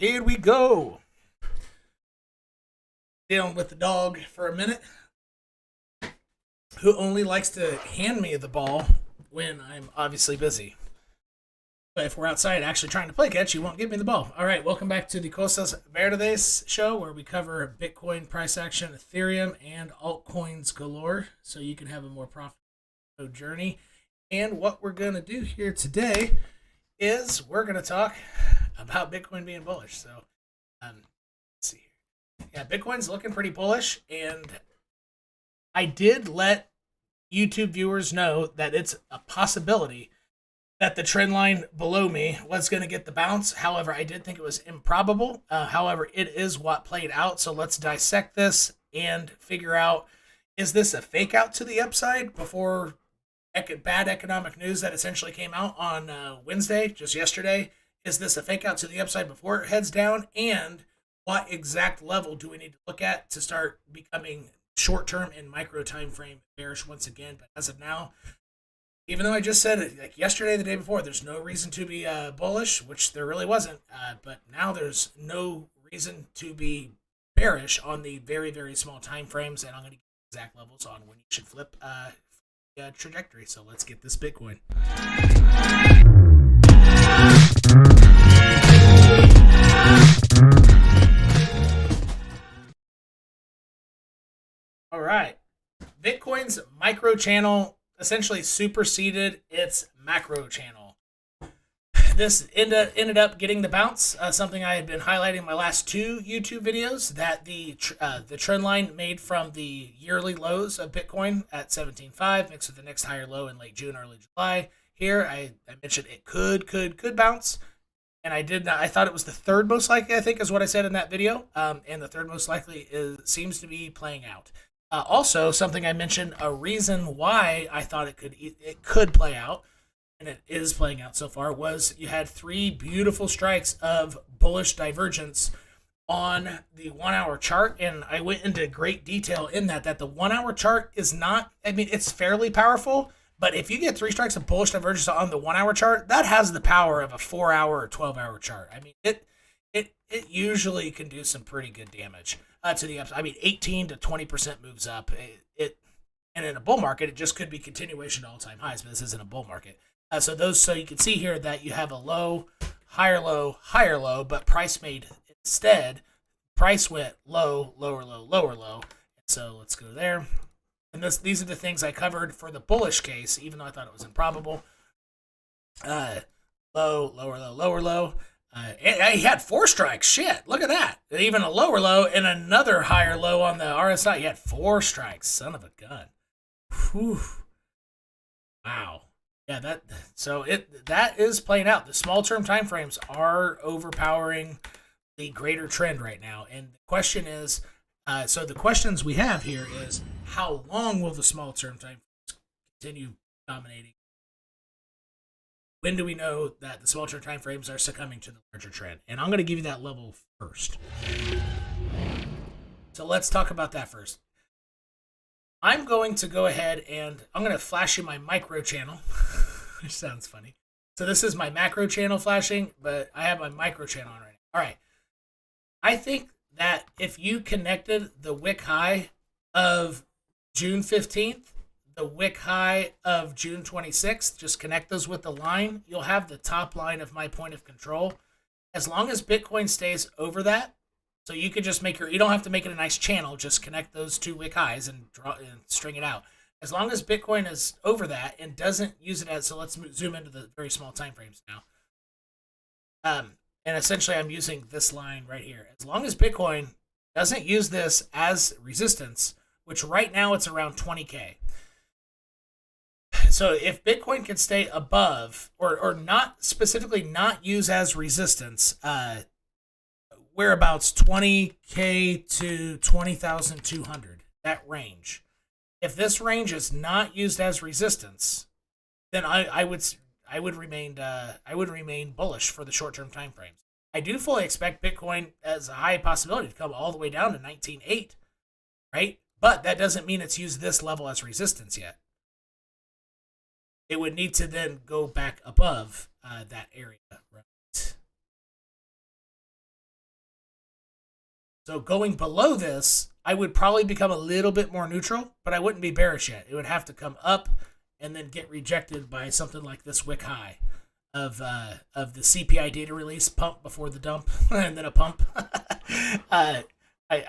here we go. Dealing with the dog for a minute, who only likes to hand me the ball when I'm obviously busy. But if we're outside actually trying to play catch, you won't give me the ball. All right, welcome back to the Cosas Verdes show, where we cover Bitcoin price action, Ethereum, and altcoins galore, so you can have a more profitable journey. And what we're going to do here today is we're going to talk about Bitcoin being bullish. So, let's see here. Yeah, Bitcoin's looking pretty bullish, and I did let YouTube viewers know that it's a possibility that the trend line below me was going to get the bounce. However, I did think it was improbable. However, it is what played out. So let's dissect this and figure out, is this a fake out to the upside before bad economic news that essentially came out on Wednesday, just yesterday? Is this a fake out to the upside before it heads down? And what exact level do we need to look at to start becoming short-term and micro time frame bearish once again? But as of now, even though I just said it like yesterday, the day before, there's no reason to be bullish, which there really wasn't. But now there's no reason to be bearish on the very, very small time frames. And I'm going to give exact levels on when you should flip trajectory. So let's get this Bitcoin. All right. Bitcoin's micro channel essentially superseded its macro channel. This ended up getting the bounce, something I had been highlighting in my last two YouTube videos, that the trend line made from the yearly lows of Bitcoin at 17.5 mixed with the next higher low in late June, early July. Here, I mentioned it could bounce, and I did not. I thought it was the third most likely, I think is what I said in that video, and the third most likely seems to be playing out. Also, something I mentioned, a reason why I thought it could play out, and it is playing out so far, was you had three beautiful strikes of bullish divergence on the 1 hour chart, and I went into great detail in that the 1 hour chart is not, I mean, it's fairly powerful, but if you get three strikes of bullish divergence on the 1 hour chart, that has the power of a 4 hour or 12 hour chart. I mean, it usually can do some pretty good damage to the upside. I mean, 18 to 20% moves up. And in a bull market, it just could be continuation to all-time highs, but this isn't a bull market. So you can see here that you have a low, higher low, but price made instead. Price went low, lower low, lower low. And so let's go there. And these are the things I covered for the bullish case, even though I thought it was improbable. Low, lower low, lower low. He had four strikes. Shit, look at that. Even a lower low and another higher low on the RSI. He had four strikes. Son of a gun. Whew. Wow. Yeah, that is playing out. The small term time frames are overpowering the greater trend right now. And the question is, so the questions we have here is, how long will the small term time frames continue dominating? When do we know that the small term time frames are succumbing to the larger trend? And I'm going to give you that level first. So let's talk about that first. I'm going to go ahead and I'm going to flash you my micro channel, which sounds funny. So this is my macro channel flashing, but I have my micro channel on right now. All right. I think that if you connected the wick high of June 15th, the wick high of June 26th, just connect those with the line, you'll have the top line of my point of control. As long as Bitcoin stays over that, so you could just you don't have to make it a nice channel, just connect those two wick highs and string it out. As long as Bitcoin is over that and doesn't use it as, so let's zoom into the very small time frames now. And essentially I'm using this line right here. As long as Bitcoin doesn't use this as resistance, which right now it's around 20K. So if Bitcoin can stay above, or not specifically not use as resistance, whereabouts 20K to 20,200, that range. If this range is not used as resistance, then I would remain bullish for the short term time frames. I do fully expect Bitcoin as a high possibility to come all the way down to 19.8, right? But that doesn't mean it's used this level as resistance yet. It would need to then go back above that area, right? So going below this, I would probably become a little bit more neutral, but I wouldn't be bearish yet. It would have to come up and then get rejected by something like this wick high of the CPI data release, pump before the dump, and then a pump. I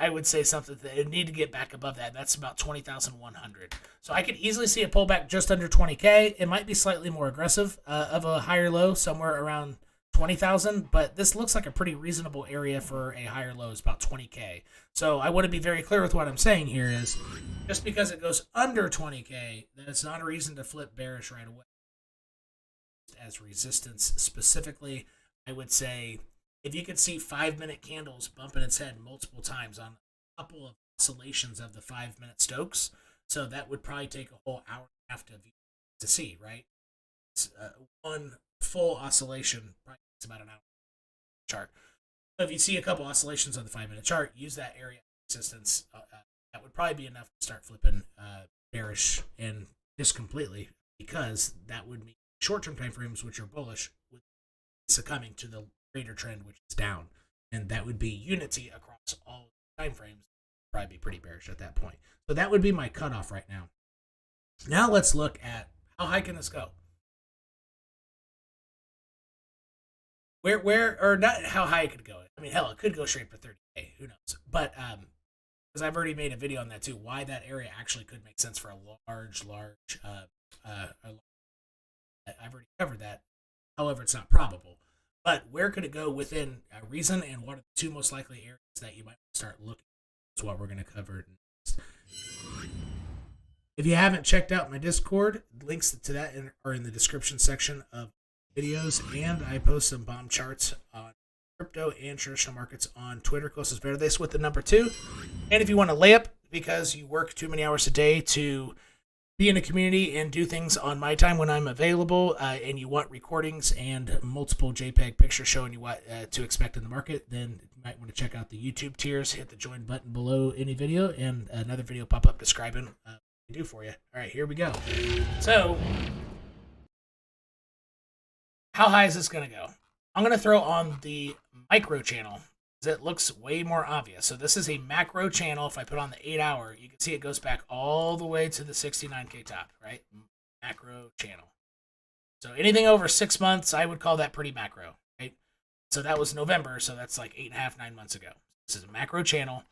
would say something that it need to get back above that. That's about 20,100. So I could easily see a pullback just under 20K. It might be slightly more aggressive of a higher low, somewhere around 20,000, but this looks like a pretty reasonable area for a higher low, is about 20K. So I want to be very clear with what I'm saying here is just because it goes under 20K, that's not a reason to flip bearish right away. As resistance specifically, I would say if you could see 5-minute candles bumping its head multiple times on a couple of oscillations of the 5-minute Stokes, so that would probably take a whole hour and a half to see, right? It's, one full oscillation probably takes about an hour chart. So if you see a couple oscillations on the 5-minute chart, use that area of resistance. That would probably be enough to start flipping bearish and just completely, because that would mean short-term time frames, which are bullish, would succumbing to the greater trend, which is down, and that would be unity across all time frames. Probably be pretty bearish at that point. So that would be my cutoff right now. Now let's look at how high can this go. Where or not how high it could go. I mean, hell, it could go straight for 30K. Who knows? But because I've already made a video on that too, why that area actually could make sense for a large. I've already covered that. However, it's not probable. But where could it go within reason, and what are the two most likely areas that you might start looking at? That's what we're going to cover next. If you haven't checked out my Discord, links to that are in the description section of videos, and I post some bomb charts on crypto and traditional markets on Twitter, Cosas Verdes with the number 2. And if you want to lay up because you work too many hours a day to be in a community and do things on my time when I'm available, and you want recordings and multiple JPEG pictures showing you what to expect in the market, then you might want to check out the YouTube tiers. Hit the join button below any video, and another video pop up describing what we do for you. All right, here we go. So, how high is this going to go? I'm going to throw on the micro channel, it looks way more obvious. So this is a macro channel. If I put on the 8-hour, you can see it goes back all the way to the 69K top, right? Macro channel. So anything over 6 months, I would call that pretty macro, right? So that was November, so that's like 8.5, 9 months ago. This is a macro channel.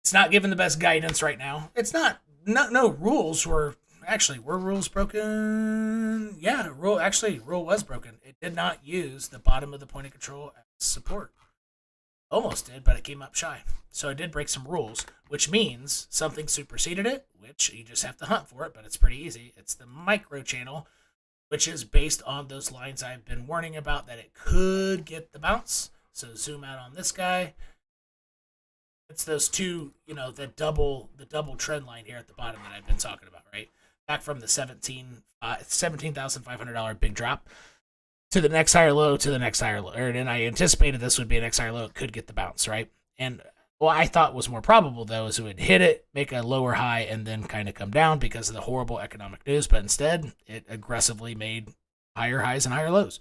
It's not giving the best guidance right now. It's not no rules were rules broken? Yeah, rule was broken. It did not use the bottom of the point of control as support. Almost did, but it came up shy. So it did break some rules, which means something superseded it, which you just have to hunt for it, but it's pretty easy. It's the micro channel, which is based on those lines I've been warning about that it could get the bounce. So zoom out on this guy. It's those two, the double trend line here at the bottom that I've been talking about, right? Back from the $17,500 big drop to the next higher low, and I anticipated this would be a next higher low. It could get the bounce, right? And what I thought was more probable, though, is it would hit it, make a lower high, and then kind of come down because of the horrible economic news. But instead, it aggressively made higher highs and higher lows.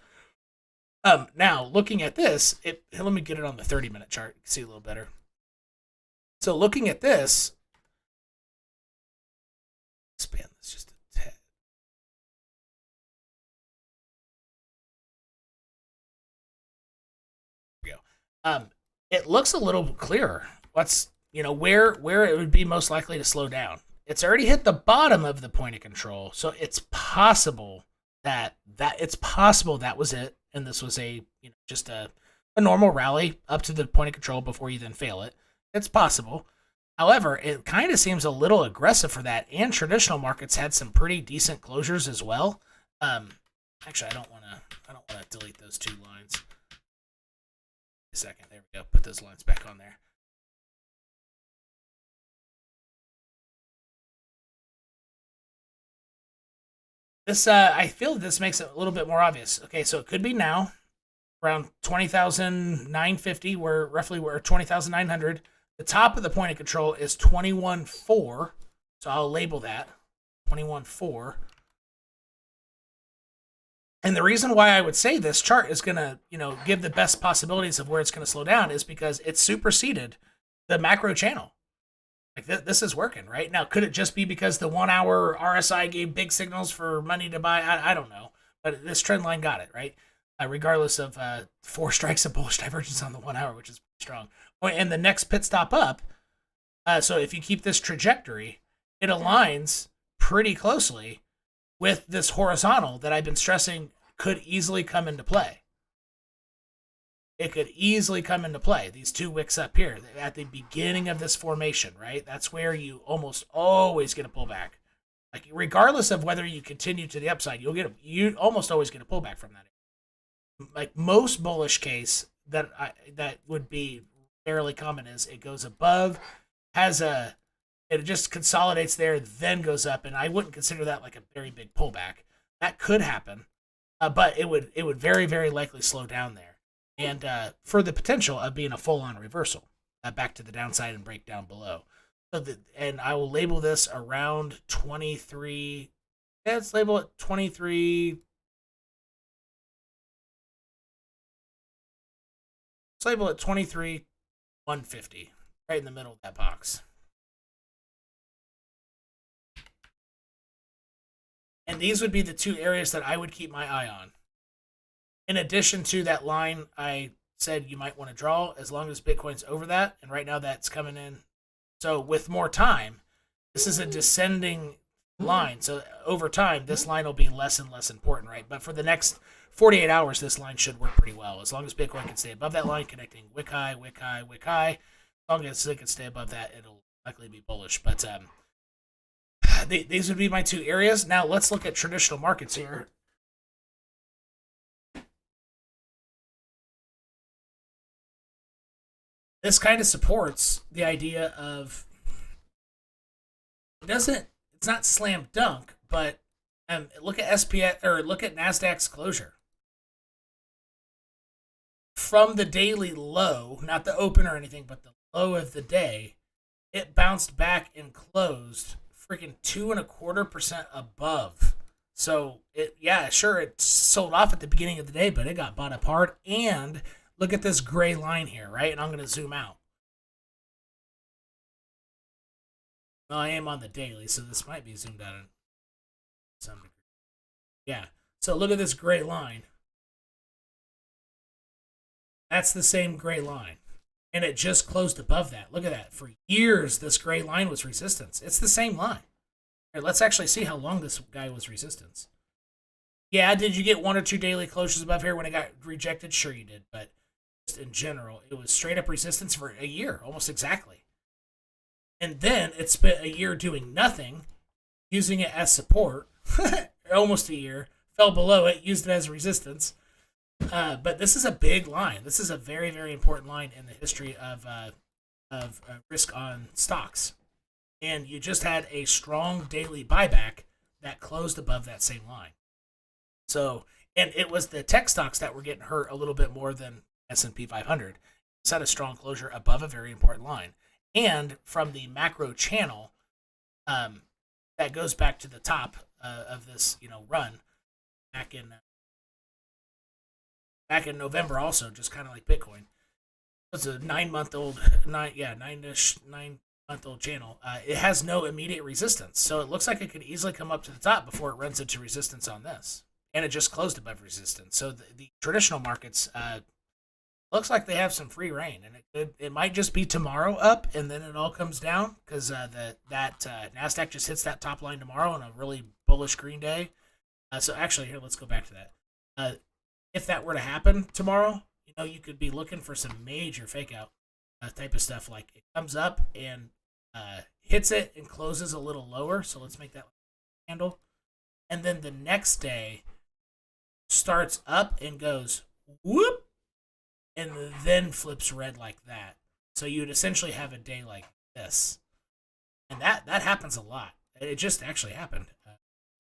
Now, looking at this, let me get it on the 30-minute chart. You can see a little better. So looking at this, expand this just a tad. There we go. It looks a little clearer. What's where it would be most likely to slow down. It's already hit the bottom of the point of control, so it's possible that was it, and this was just a normal rally up to the point of control before you then fail it. It's possible. However, it kind of seems a little aggressive for that, and traditional markets had some pretty decent closures as well. Actually, I don't want to delete those two lines. A second, there we go. Put those lines back on there. This, I feel this makes it a little bit more obvious. Okay, so it could be now around 20,950, where roughly we're 20,900. The top of the point of control is 21.4, so I'll label that 21.4. And the reason why I would say this chart is going to, give the best possibilities of where it's going to slow down is because it's superseded the macro channel. Like this is working, right? Now, could it just be because the 1 hour RSI gave big signals for money to buy? I don't know. But this trend line got it, right? Regardless of 4 strikes of bullish divergence on the 1 hour, which is strong. And the next pit stop up, so if you keep this trajectory, it aligns pretty closely with this horizontal that I've been stressing could easily come into play. It could easily come into play. These 2 wicks up here at the beginning of this formation, right? That's where you almost always get a pullback. Like regardless of whether you continue to the upside, you almost always get a pullback from that. Like most bullish case that would be fairly common is it goes above, it just consolidates there, then goes up, and I wouldn't consider that like a very big pullback. That could happen, but it would very, very likely slow down there. And for the potential of being a full-on reversal back to the downside and break down below. And I will label this around 23. Yeah, let's label it 23. Let's label it 23,150, right in the middle of that box. And these would be the 2 areas that I would keep my eye on. In addition to that line I said you might want to draw, as long as Bitcoin's over that, and right now that's coming in. So with more time, this is a descending line. So over time, this line will be less and less important, right? But for the next 48 hours, this line should work pretty well. As long as Bitcoin can stay above that line, connecting wick high, wick high, wick high. As long as it can stay above that, it'll likely be bullish. But these would be my 2 areas. Now let's look at traditional markets here. This kind of supports the idea of it's not slam dunk, but look at SPX or look at Nasdaq's closure. From the daily low, not the open or anything, but the low of the day, it bounced back and closed freaking 2.25% above. So it sold off at the beginning of the day, but it got bought up hard. And look at this gray line here, right? And I'm going to zoom out. Well, I am on the daily, so this might be zoomed out in some degree. Yeah. So look at this gray line. That's the same gray line. And it just closed above that. Look at that. For years, this gray line was resistance. It's the same line. Here, let's actually see how long this guy was resistance. Yeah, did you get 1 or 2 daily closures above here when it got rejected? Sure you did, but just in general, it was straight up resistance for a year, almost exactly. And then it spent a year doing nothing, using it as support, almost a year, fell below it, used it as resistance. But this is a big line. This is a very, very important line in the history of risk on stocks. And you just had a strong daily buyback that closed above that same line. So, and it was the tech stocks that were getting hurt a little bit more than S&P 500. It's had a strong closure above a very important line. And from the macro channel, that goes back to the top of this, run back in November. Also, just kind of like Bitcoin, it's a 9-month-old, 9-month-old channel. It has no immediate resistance, so it looks like it could easily come up to the top before it runs into resistance on this, and it just closed above resistance. So the traditional markets looks like they have some free reign, and it might just be tomorrow up, and then it all comes down because that Nasdaq just hits that top line tomorrow on a really bullish green day. So actually, here, let's go back to that. If that were to happen tomorrow, you could be looking for some major fake out type of stuff. Like it comes up and hits it and closes a little lower. So let's make that candle, and then the next day starts up and goes whoop, and then flips red like that. So you'd essentially have a day like this. And that happens a lot. It just actually happened.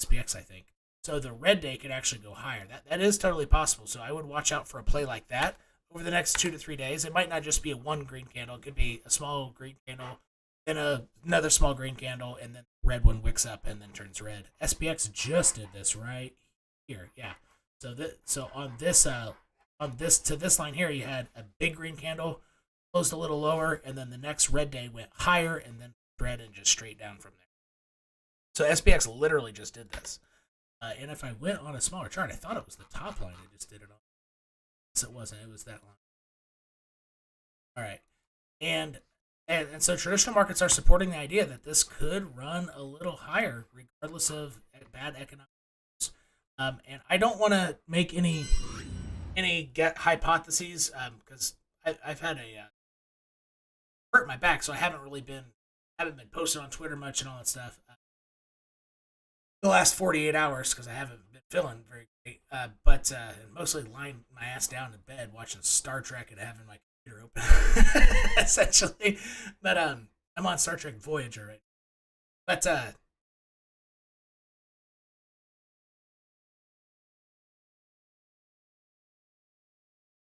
SPX, I think. So the red day could actually go higher. That is totally possible. So I would watch out for a play like that over the next 2 to 3 days. It might not just be a one green candle. It could be a small green candle, then another small green candle, and then the red one wicks up and then turns red. SPX just did this right here. Yeah. So on this line here, you had a big green candle closed a little lower, and then the next red day went higher, and then red and just straight down from there. So SPX literally just did this. And if I went on a smaller chart, I thought it was the top line it just did it on. Yes, it wasn't. It was that line. All right. And so traditional markets are supporting the idea that this could run a little higher regardless of bad economics. And I don't want to make any get hypotheses because I've had a hurt my back, so I haven't been posting on Twitter much and all that stuff the last 48 hours because I haven't been feeling very great. But mostly lying my ass down in bed watching Star Trek and having my computer open, essentially. But I'm on Star Trek Voyager right now. But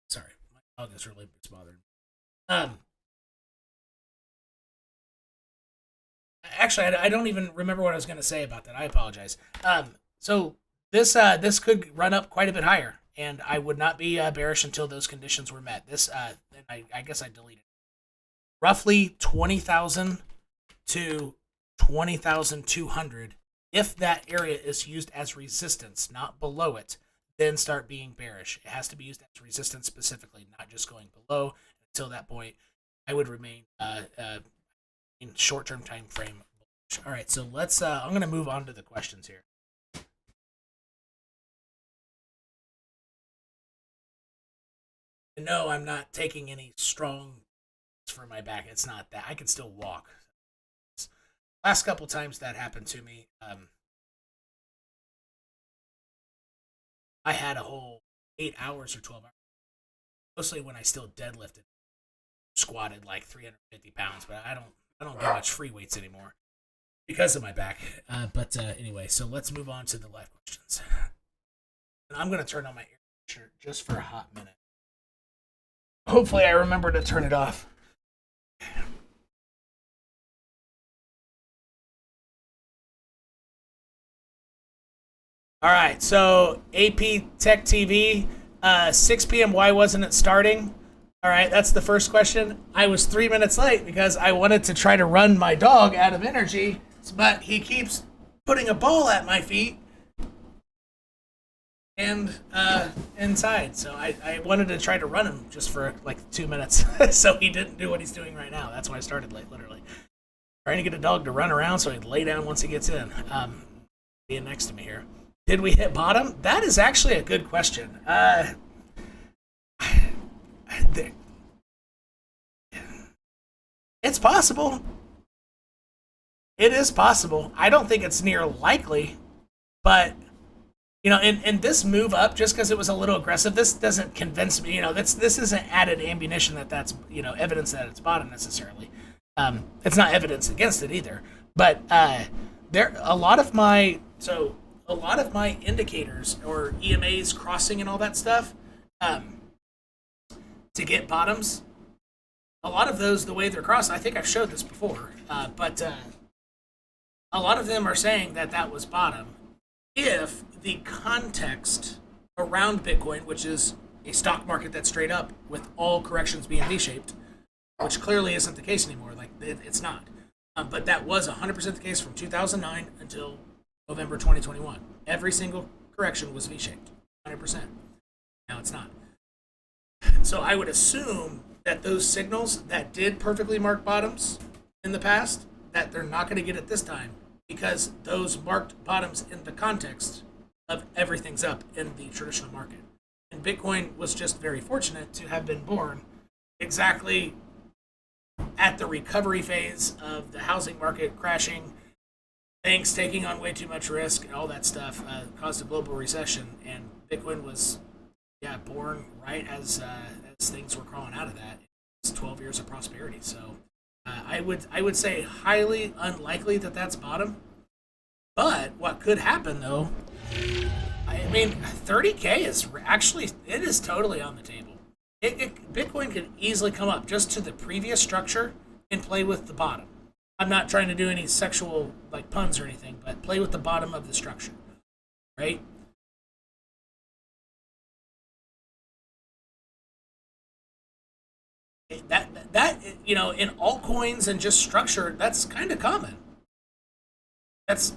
sorry, my dog is really bothering me. Actually, I don't even remember what I was going to say about that. I apologize. So this could run up quite a bit higher, and I would not be bearish until those conditions were met. This, and I guess I deleted roughly 20,000 to 20,200. If that area is used as resistance, not below it, then start being bearish. It has to be used as resistance specifically, not just going below. Until that point, I would remain in short-term time frame. All right, so let's. I'm going to move on to the questions here. No, I'm not taking any strong for my back. It's not that. I can still walk. Last couple times that happened to me, I had a whole 8 hours or 12 hours. Mostly when I still deadlifted, squatted like 350 pounds, but I don't do much free weights anymore because of my back. But anyway, so let's move on to the live questions. And I'm going to turn on my air conditioner just for a hot minute. Hopefully I remember to turn it off. All right, so AP Tech TV, 6 p.m. Why wasn't it starting? All right, that's the first question. I was 3 minutes late because I wanted to try to run my dog out of energy, but he keeps putting a ball at my feet and inside. So I wanted to try to run him just for like 2 minutes so he didn't do what he's doing right now. That's why I started late, literally. Trying to get a dog to run around so he'd lay down once he gets in. Being next to me here. Did we hit bottom? That is actually a good question. It's possible. It is possible. I don't think it's near likely, but you know, in this move up, just because it was a little aggressive, this doesn't convince me. You know, this isn't added ammunition that's evidence that it's bottom necessarily. It's not evidence against it either. But a lot of my indicators or EMAs crossing and all that stuff to get bottoms. A lot of those, the way they're crossed, I think I've showed this before, but a lot of them are saying that was bottom. If the context around Bitcoin, which is a stock market that's straight up with all corrections being V-shaped, which clearly isn't the case anymore, like it's not. But that was 100% the case from 2009 until November 2021. Every single correction was V-shaped, 100%. Now it's not. So I would assume that those signals that did perfectly mark bottoms in the past, that they're not going to get it this time because those marked bottoms in the context of everything's up in the traditional market. And Bitcoin was just very fortunate to have been born exactly at the recovery phase of the housing market crashing, banks taking on way too much risk, and all that stuff caused a global recession. And Bitcoin was, born right as things were crawling out of that. It's 12 years of prosperity. So I would say highly unlikely that that's bottom. But what could happen though? I mean, 30K is totally on the table. Bitcoin could easily come up just to the previous structure and play with the bottom. I'm not trying to do any sexual puns or anything, but play with the bottom of the structure, right? That you know, in altcoins and just structure, that's kind of common. That's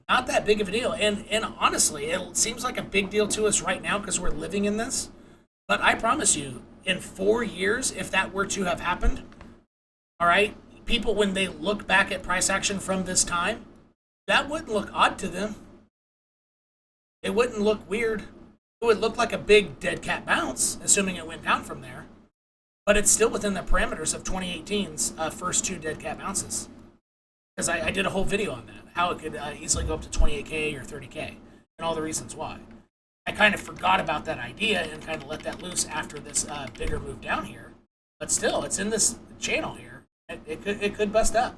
not that big of a deal. And honestly, it seems like a big deal to us right now because we're living in this. But I promise you, in 4 years, if that were to have happened, all right, people, when they look back at price action from this time, that wouldn't look odd to them. It wouldn't look weird. It would look like a big dead cat bounce, assuming it went down from there. But it's still within the parameters of 2018's first 2 dead cat bounces. Because I did a whole video on that, how it could easily go up to 28K or 30K, and all the reasons why. I kind of forgot about that idea and kind of let that loose after this bigger move down here. But still, it's in this channel here. It could bust up.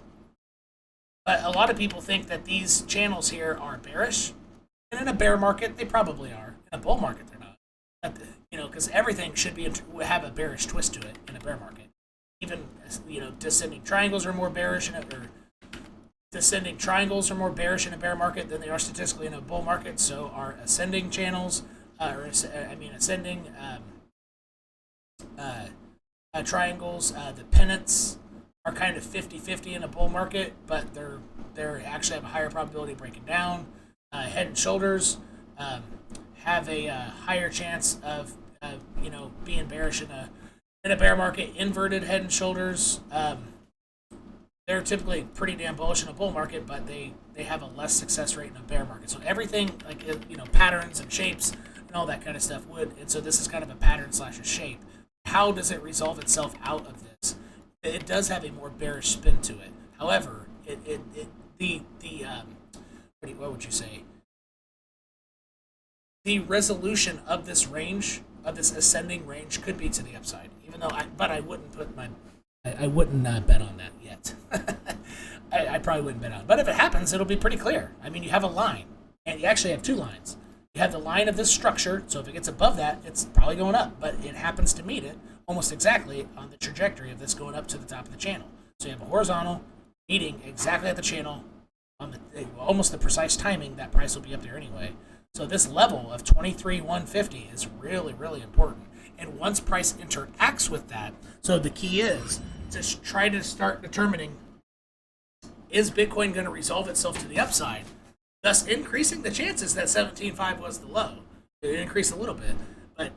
But a lot of people think that these channels here are bearish. And in a bear market, they probably are. In a bull market, they're not. But, you know, because everything should have a bearish twist to it in a bear market. Even, you know, descending triangles are more bearish or descending triangles are more bearish in a bear market than they are statistically in a bull market. So are ascending channels, ascending triangles, the pennants are kind of 50-50 in a bull market, but they're actually have a higher probability of breaking down. Head and shoulders have a higher chance of you know, being bearish in a bear market. Inverted head and shoulders, they're typically pretty damn bullish in a bull market, but they have a less success rate in a bear market. So everything, like, you know, patterns and shapes and all that kind of stuff would. And so this is kind of a pattern / a shape. How does it resolve itself out of this? It does have a more bearish spin to it. However, what would you say? The resolution of this range, of this ascending range, could be to the upside. Even though, I wouldn't bet on that yet. I probably wouldn't bet on it. But if it happens, it'll be pretty clear. I mean, you have a line, and you actually have 2 lines. You have the line of this structure, so if it gets above that, it's probably going up. But it happens to meet it almost exactly on the trajectory of this going up to the top of the channel. So you have a horizontal meeting exactly at the channel on almost the precise timing. That price will be up there anyway. So this level of 23,150 is really, really important. And once price interacts with that, so the key is to try to start determining, is Bitcoin going to resolve itself to the upside, thus increasing the chances that 17.5 was the low. It increased a little bit, but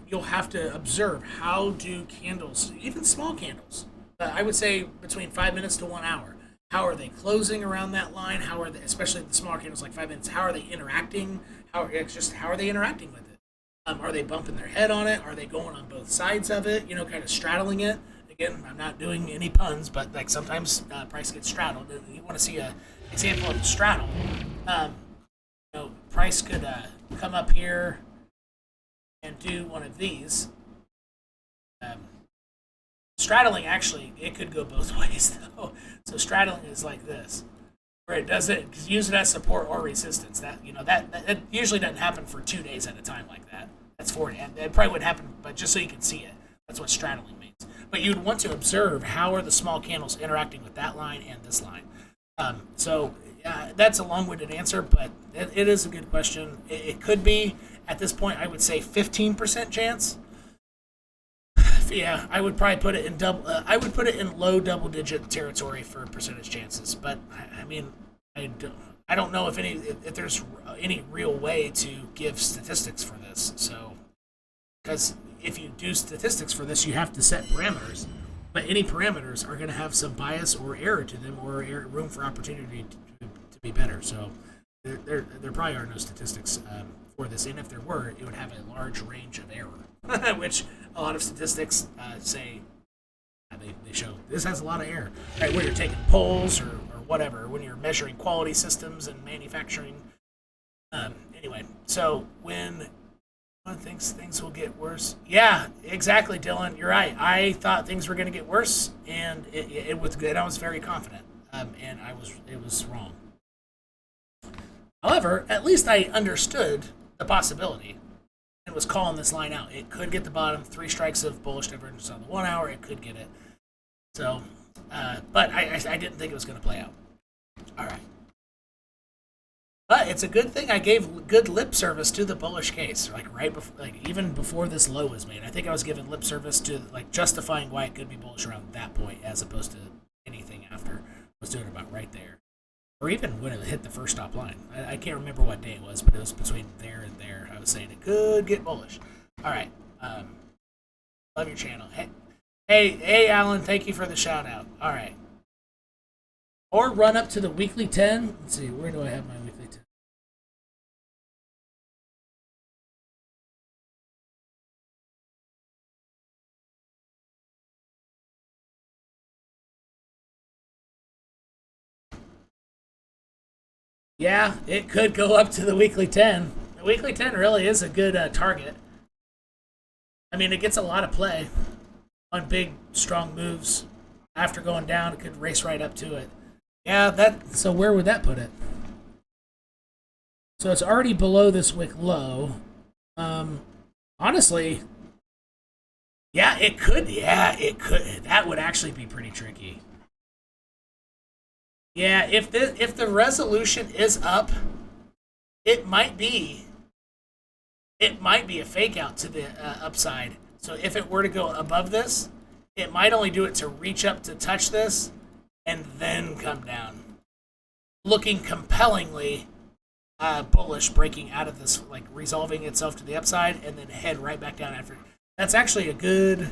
you'll have to observe, how do candles, even small candles, I would say between 5 minutes to 1 hour, how are they closing around that line? How are they, especially the smaller candles like 5 minutes, how are they interacting? How are they interacting with it? Are they bumping their head on it? Are they going on both sides of it? You know, kind of straddling it. Again, I'm not doing any puns, but like sometimes price gets straddled. You want to see an example of a straddle. You know, price could come up here and do one of these. Straddling, actually, it could go both ways, though. So straddling is like this, where it doesn't use it as support or resistance. That, you know, that usually doesn't happen for 2 days at a time like that. That's 4 days. It probably would happen, but just so you can see it. That's what straddling means. But you'd want to observe, how are the small candles interacting with that line and this line. So that's a long-winded answer, but it is a good question. It could be, at this point, I would say 15% chance. Yeah, I would probably put it in I would put it in low double-digit territory for percentage chances. But I mean, I don't know if there's any real way to give statistics for this. So, because if you do statistics for this, you have to set parameters. But any parameters are going to have some bias or error to them, or room for opportunity to be better. So there probably are no statistics for this. And if there were, it would have a large range of error, which a lot of statistics say they show this has a lot of error. Right, when you're taking polls or whatever, when you're measuring quality systems and manufacturing. Anyway, so when one thinks things will get worse, yeah, exactly, Dylan, you're right. I thought things were going to get worse, and it was good. I was very confident, and it was wrong. However, at least I understood the possibility and was calling this line out. It could get the bottom, 3 strikes of bullish divergence on the 1 hour. It could get it. So, but I didn't think it was going to play out. All right. But it's a good thing I gave good lip service to the bullish case, like right before, like even before this low was made. I think I was giving lip service to like justifying why it could be bullish around that point, as opposed to anything after. I was doing about right there, or even when it hit the first stop line. I can't remember what day it was, but it was between there and there. I was saying it could get bullish. All right, love your channel. Hey, Alan, thank you for the shout out. All right. Or run up to the weekly 10. Let's see, where do I have my weekly 10? Yeah, it could go up to the weekly 10. The weekly 10 really is a good target. I mean, it gets a lot of play on big, strong moves. After going down, it could race right up to it. Yeah, so where would that put it? So it's already below this wick low. Honestly, yeah, it could. Yeah, it could. That would actually be pretty tricky. Yeah, if the resolution is up, it might be a fake out to the upside. So if it were to go above this, it might only do it to reach up to touch this and then come down, looking compellingly bullish, breaking out of this, like resolving itself to the upside, and then head right back down after. That's actually a good.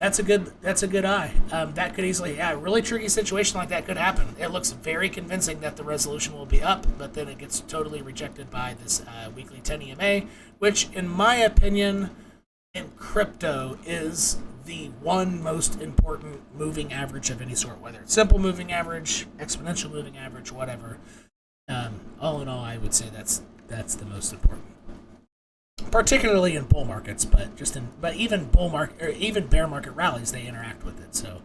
That's a good eye. That could easily, yeah, a really tricky situation like that could happen. It looks very convincing that the resolution will be up, but then it gets totally rejected by this weekly 10 EMA, which, in my opinion, in crypto is the one most important moving average of any sort, whether it's simple moving average, exponential moving average, whatever. All in all, I would say that's the most important, particularly in bull markets, but even bull market or even bear market rallies, they interact with it. So,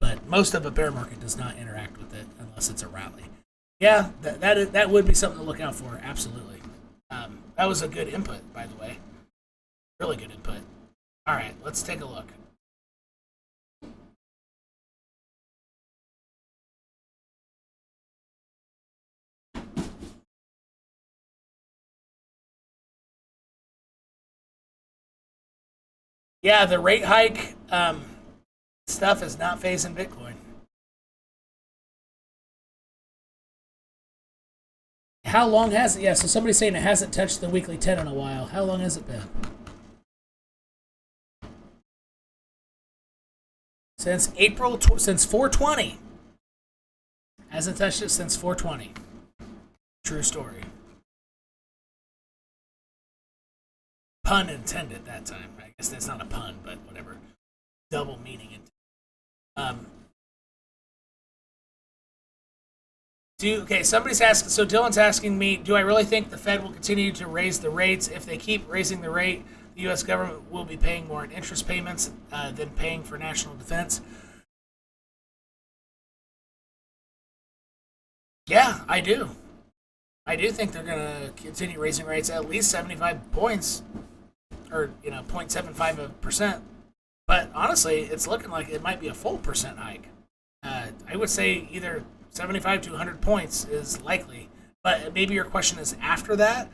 but most of a bear market does not interact with it unless it's a rally. Yeah, that would be something to look out for. Absolutely. That was a good input, by the way. Really good input. All right, let's take a look. Yeah, the rate hike stuff is not phasing Bitcoin. How long has it? Yeah, so somebody's saying it hasn't touched the weekly 10 in a while. How long has it been? Since since 420. Hasn't touched it since 420. True story. Pun intended that time. I guess that's not a pun, but whatever. Double meaning. Okay, somebody's asking, so Dylan's asking me, do I really think the Fed will continue to raise the rates? If they keep raising the rate, the U.S. government will be paying more in interest payments than paying for national defense. Yeah, I do. I do think they're going to continue raising rates at least 75 points, or 0.75%. But honestly, it's looking like it might be a full percent hike. I would say either 75 to 100 points is likely. But maybe your question is after that.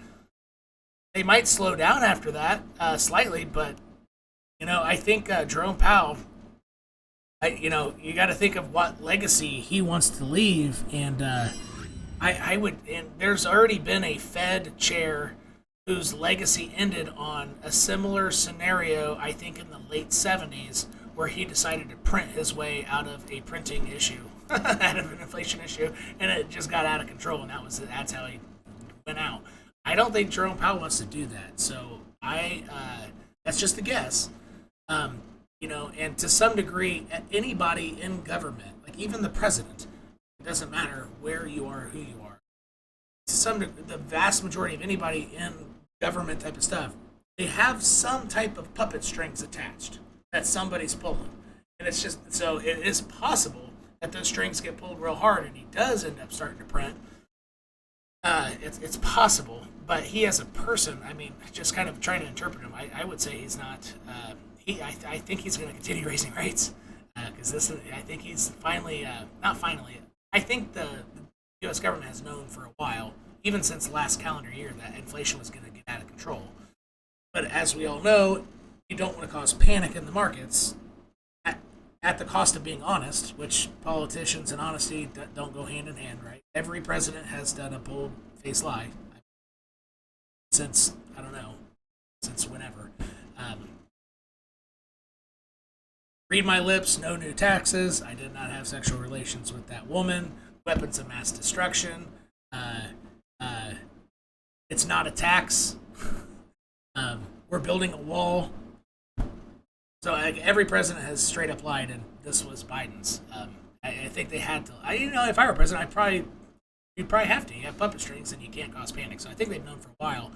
They might slow down after that slightly, but I think Jerome Powell. You got to think of what legacy he wants to leave, and I would. And there's already been a Fed chair whose legacy ended on a similar scenario, I think in the late 70s, where he decided to print his way out of a printing issue, out of an inflation issue, and it just got out of control, and that's how he went out. I don't think Jerome Powell wants to do that, so that's just a guess. And to some degree, anybody in government, like even the president, it doesn't matter where you are, who you are. To some degree, the vast majority of anybody in government type of stuff, they have some type of puppet strings attached that somebody's pulling. And it's just, so it is possible that those strings get pulled real hard and he does end up starting to print. It's possible, but he as a person, I mean, just kind of trying to interpret him, I would say he's not, I think he's going to continue raising rates because I think he's finally, not finally, I think the U.S. government has known for a while even since last calendar year, that inflation was going to get out of control. But as we all know, you don't want to cause panic in the markets at the cost of being honest, which politicians and honesty don't go hand in hand, right? Every president has done a bold-faced lie since, I don't know, since whenever. Read my lips, no new taxes. I did not have sexual relations with that woman. Weapons of mass destruction. It's not a tax. We're building a wall. So every president has straight up lied, and this was Biden's. I think they had to. If I were president, you'd probably have to. You have puppet strings, and you can't cause panic. So I think they've known for a while,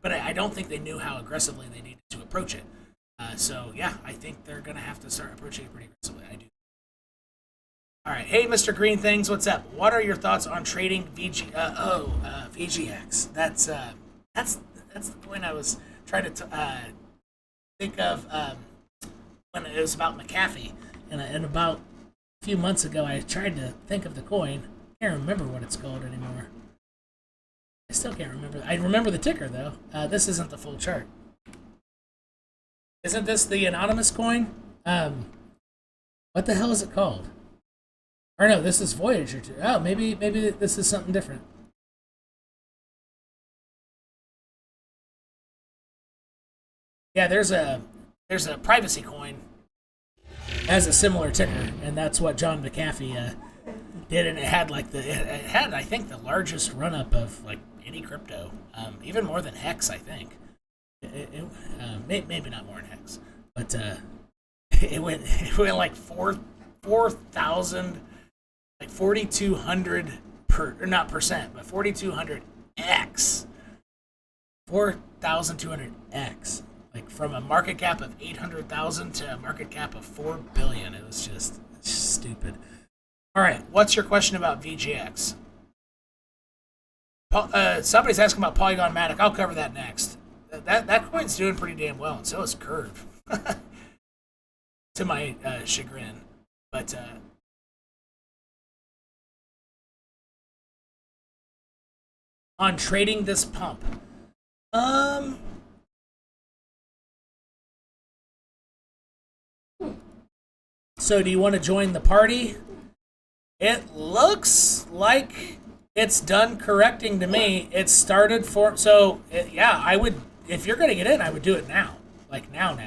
but I don't think they knew how aggressively they needed to approach it. So yeah, I think they're gonna have to start approaching it pretty aggressively. I do. All right, hey, Mr. Green Things, what's up? What are your thoughts on trading VGX? That's the point I was trying to think of when it was about McAfee, and about a few months ago I tried to think of the coin. I can't remember what it's called anymore. I still can't remember. I remember the ticker though. This isn't the full chart. Isn't this the anonymous coin? What the hell is it called? Or no, this is Voyager 2. Oh, maybe this is something different. Yeah, there's a privacy coin has a similar ticker, and that's what John McAfee did, and it had I think the largest run up of like any crypto, even more than Hex, I think. Maybe not more than Hex, but it went like 4,000, like 4,200 percent, but 4,200x, 4,200x. Like from a market cap of 800,000 to a market cap of 4 billion. It was just stupid. All right, what's your question about VGX? Somebody's asking about Polygon MATIC. I'll cover that next. That coin's doing pretty damn well, and so is Curve. To my chagrin. But on trading this pump. So do you want to join the party? It looks like it's done correcting to me. It started for yeah, I would, if you're going to get in, I would do it now. Like now.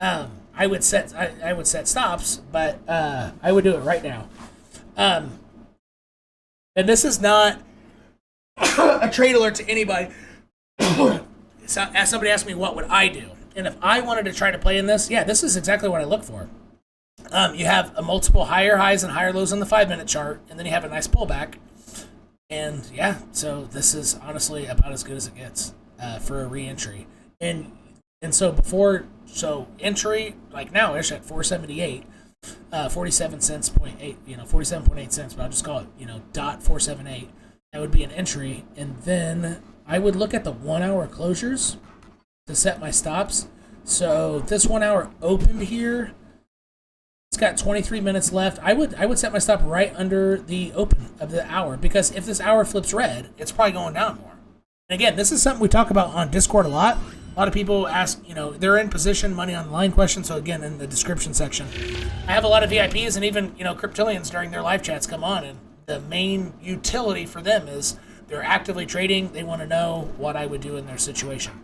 I would set stops, but I would do it right now. And this is not a trade alert to anybody. Somebody asked me what would I do, and if I wanted to try to play in this, yeah, this is exactly what I look for. You have a multiple higher highs and higher lows on the 5-minute chart, and then you have a nice pullback. And yeah, so this is honestly about as good as it gets for a re-entry. And so entry like now-ish at 478, 47 cents, 47.8 cents, but I'll just call it, .478. That would be an entry, and then I would look at the 1 hour closures to set my stops. So this 1 hour opened here. It's got 23 minutes left. I would set my stop right under the open of the hour, because if this hour flips red, it's probably going down more. And again, this is something we talk about on Discord a lot. A lot of people ask, they're in position, money on the line questions. So again, in the description section, I have a lot of VIPs and even, cryptillions during their live chats come on, and the main utility for them is they're actively trading. They want to know what I would do in their situation.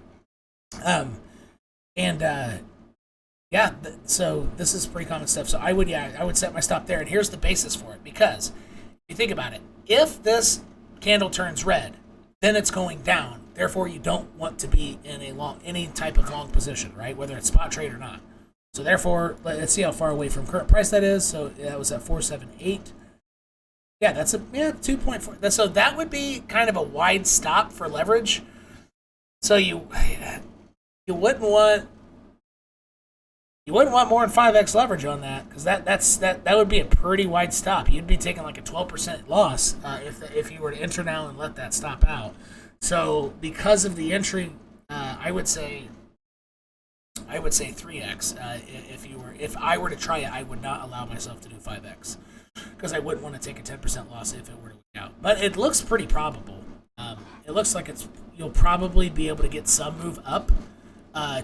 Yeah, so this is pretty common stuff. So I would set my stop there, and here's the basis for it. Because if you think about it, if this candle turns red, then it's going down. Therefore, you don't want to be in any type of long position, right? Whether it's spot trade or not. So therefore, let's see how far away from current price that is. So that was at 478. Yeah, that's 2.4. So that would be kind of a wide stop for leverage. So you wouldn't want more than 5x leverage on that, because that would be a pretty wide stop. You'd be taking like a 12% loss if you were to enter now and let that stop out. So because of the entry, I would say 3x. If I were to try it, I would not allow myself to do 5x, because I wouldn't want to take a 10% loss if it were to work out. But it looks pretty probable. It looks like you'll probably be able to get some move up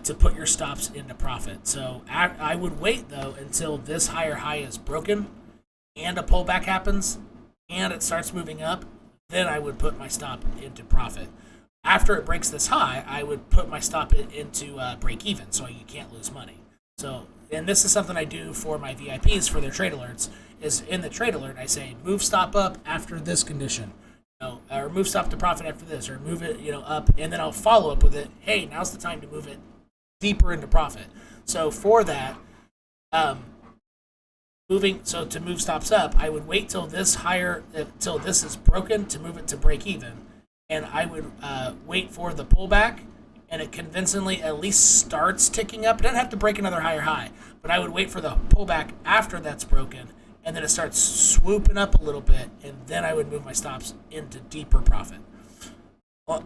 to put your stops into profit. So I would wait though until this higher high is broken and a pullback happens and it starts moving up. Then I would put my stop into profit. After it breaks this high, I would put my stop into break even, so you can't lose money. So, and this is something I do for my VIPs for their trade alerts. Is in the trade alert I say move stop up after this condition, or move stop to profit after this, or move it up, and then I'll follow up with it. Hey, now's the time to move it deeper into profit. So for that, to move stops up, I would wait till this till this is broken to move it to break even, and I would wait for the pullback, and it convincingly at least starts ticking up. It doesn't have to break another higher high, but I would wait for the pullback after that's broken, and then it starts swooping up a little bit, and then I would move my stops into deeper profit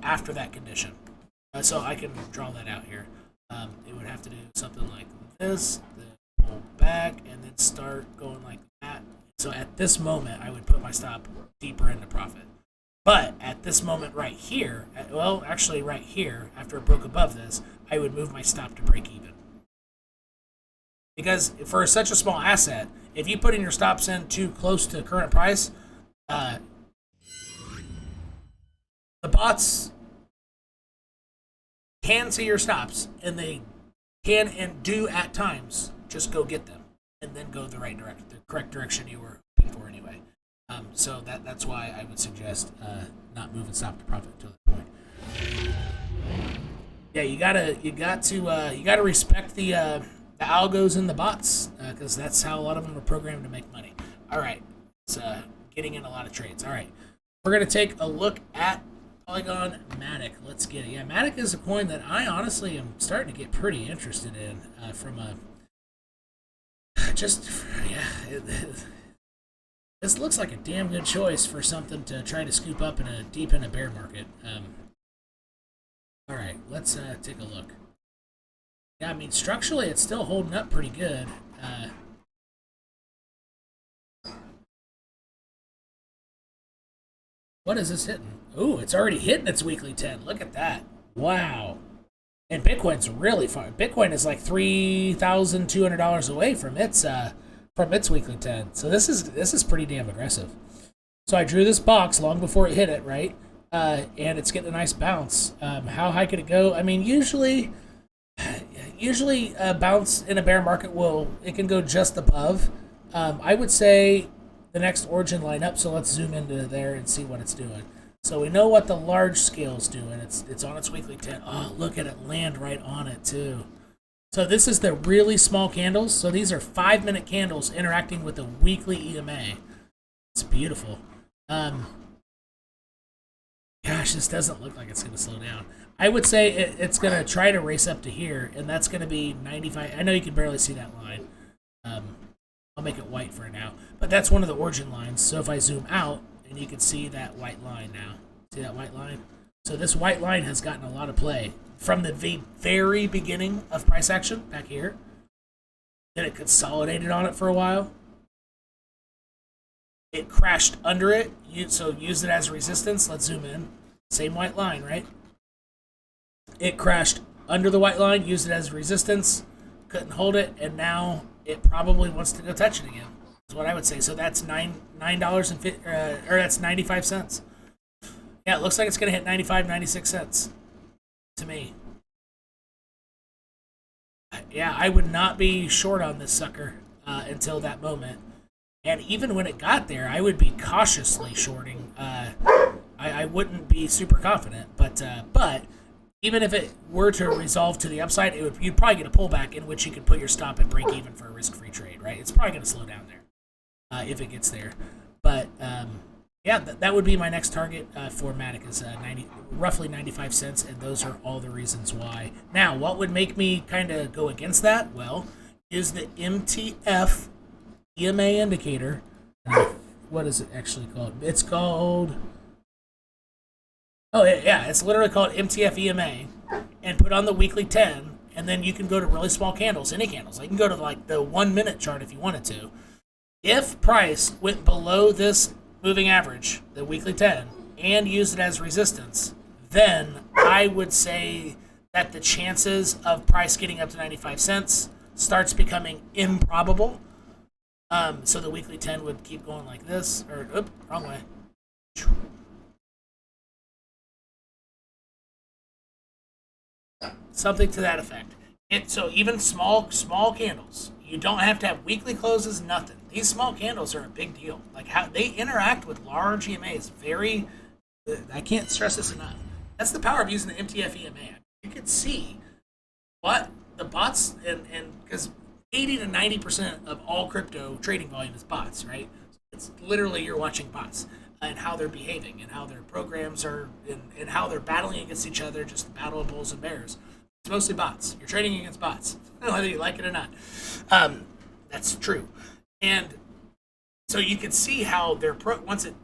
after that condition. So I can draw that out here. It would have to do something like this, then pull back, and then start going like that. So at this moment, I would put my stop deeper into profit. But at this moment right here, actually right here, after it broke above this, I would move my stop to break even. Because for such a small asset, if you put in your stops in too close to current price, the bots can see your stops, and they can and do at times just go get them and then go the correct direction you were hoping for anyway. So that's why I would suggest not moving stop to profit until that point. Yeah, you got to respect the algos and the bots, because that's how a lot of them are programmed to make money. All right, it's getting in a lot of trades. All right, we're gonna take a look at Polygon MATIC. Let's get it. Yeah, MATIC is a coin that I honestly am starting to get pretty interested in. This looks like a damn good choice for something to try to scoop up deep in a bear market. All right, let's take a look. Yeah, I mean, structurally, it's still holding up pretty good. What is this hitting? Ooh, it's already hitting its weekly 10. Look at that. Wow. And Bitcoin's really far. Bitcoin is like $3,200 away from its weekly 10. So this is pretty damn aggressive. So I drew this box long before it hit it, right? And it's getting a nice bounce. How high could it go? I mean, usually a bounce in a bear market it can go just above. I would say the next origin line up, so let's zoom into there and see what it's doing. So we know what the large scale is doing. It's on its weekly 10. Oh, look at it land right on it too. So this is the really small candles. So these are 5-minute candles interacting with the weekly EMA. It's beautiful. Gosh, this doesn't look like it's going to slow down. I would say it's going to try to race up to here, and that's going to be 95. I know you can barely see that line. I'll make it white for now. But that's one of the origin lines. So if I zoom out, and you can see that white line now. See that white line? So this white line has gotten a lot of play from the very beginning of price action back here. Then it consolidated on it for a while. It crashed under it, so use it as resistance. Let's zoom in. Same white line, right? It crashed under the white line, used it as resistance, couldn't hold it, and now it probably wants to go touch it again. That's what I would say. So that's $9.50, or that's 95 cents. Yeah, it looks like it's going to hit 95, 96 cents to me. Yeah, I would not be short on this sucker until that moment. And even when it got there, I would be cautiously shorting. I wouldn't be super confident, but even if it were to resolve to the upside, you'd probably get a pullback in which you could put your stop at break even for a risk-free trade, right? It's probably going to slow down there if it gets there. But yeah, that would be my next target for MATIC is roughly 95 cents, and those are all the reasons why. Now, what would make me kind of go against that? Well, is the MTF EMA indicator. What is it actually called? It's called... Oh, yeah, it's literally called MTF EMA, and put on the weekly 10, and then you can go to really small candles, any candles. Like, you can go to, like, the 1-minute chart if you wanted to. If price went below this moving average, the weekly 10, and use it as resistance, then I would say that the chances of price getting up to 95 cents starts becoming improbable. So the weekly 10 would keep going like this, or wrong way. Something to that effect. So even small candles, you don't have to have weekly closes, nothing. These small candles are a big deal. Like how they interact with large EMAs, I can't stress this enough. That's the power of using the MTF EMA. You can see what the bots, and because 80 to 90% of all crypto trading volume is bots, right? It's literally you're watching bots and how they're behaving and how their programs are and how they're battling against each other, just the battle of bulls and bears. It's mostly bots. You're trading against bots, whether you like it or not. That's true. And so you can see how they're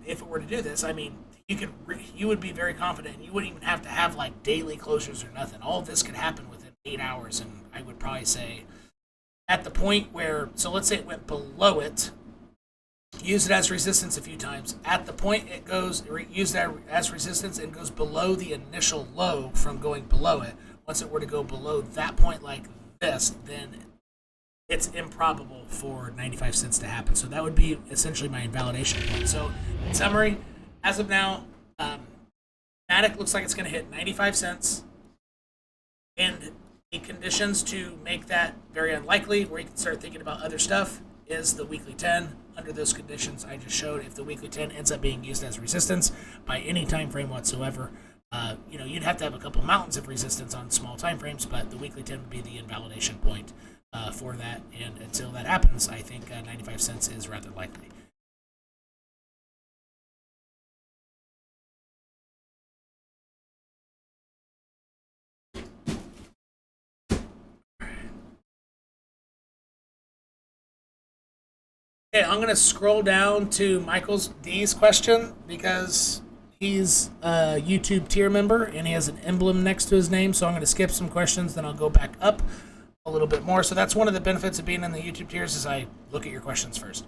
if it were to do this, I mean, you would be very confident. You wouldn't even have to have like daily closures or nothing. All of this could happen within 8 hours, and I would probably say at the point where, so let's say it went below it, use it as resistance a few times. At the point it goes, use that as resistance and goes below the initial low from going below it. Once it were to go below that point like this, then it's improbable for 95 cents to happen. So that would be essentially my invalidation point. So in summary, as of now, MATIC looks like it's going to hit 95 cents. And the conditions to make that very unlikely, where you can start thinking about other stuff, is the weekly 10. Under those conditions I just showed, if the weekly 10 ends up being used as resistance by any time frame whatsoever, you'd have to have a couple mountains of resistance on small time frames, but the weekly 10 would be the invalidation point for that. And until that happens, I think 95 cents is rather likely. Okay, I'm going to scroll down to Michael's D's question because he's a YouTube tier member and he has an emblem next to his name. So I'm going to skip some questions, then I'll go back up a little bit more. So that's one of the benefits of being in the YouTube tiers is I look at your questions first.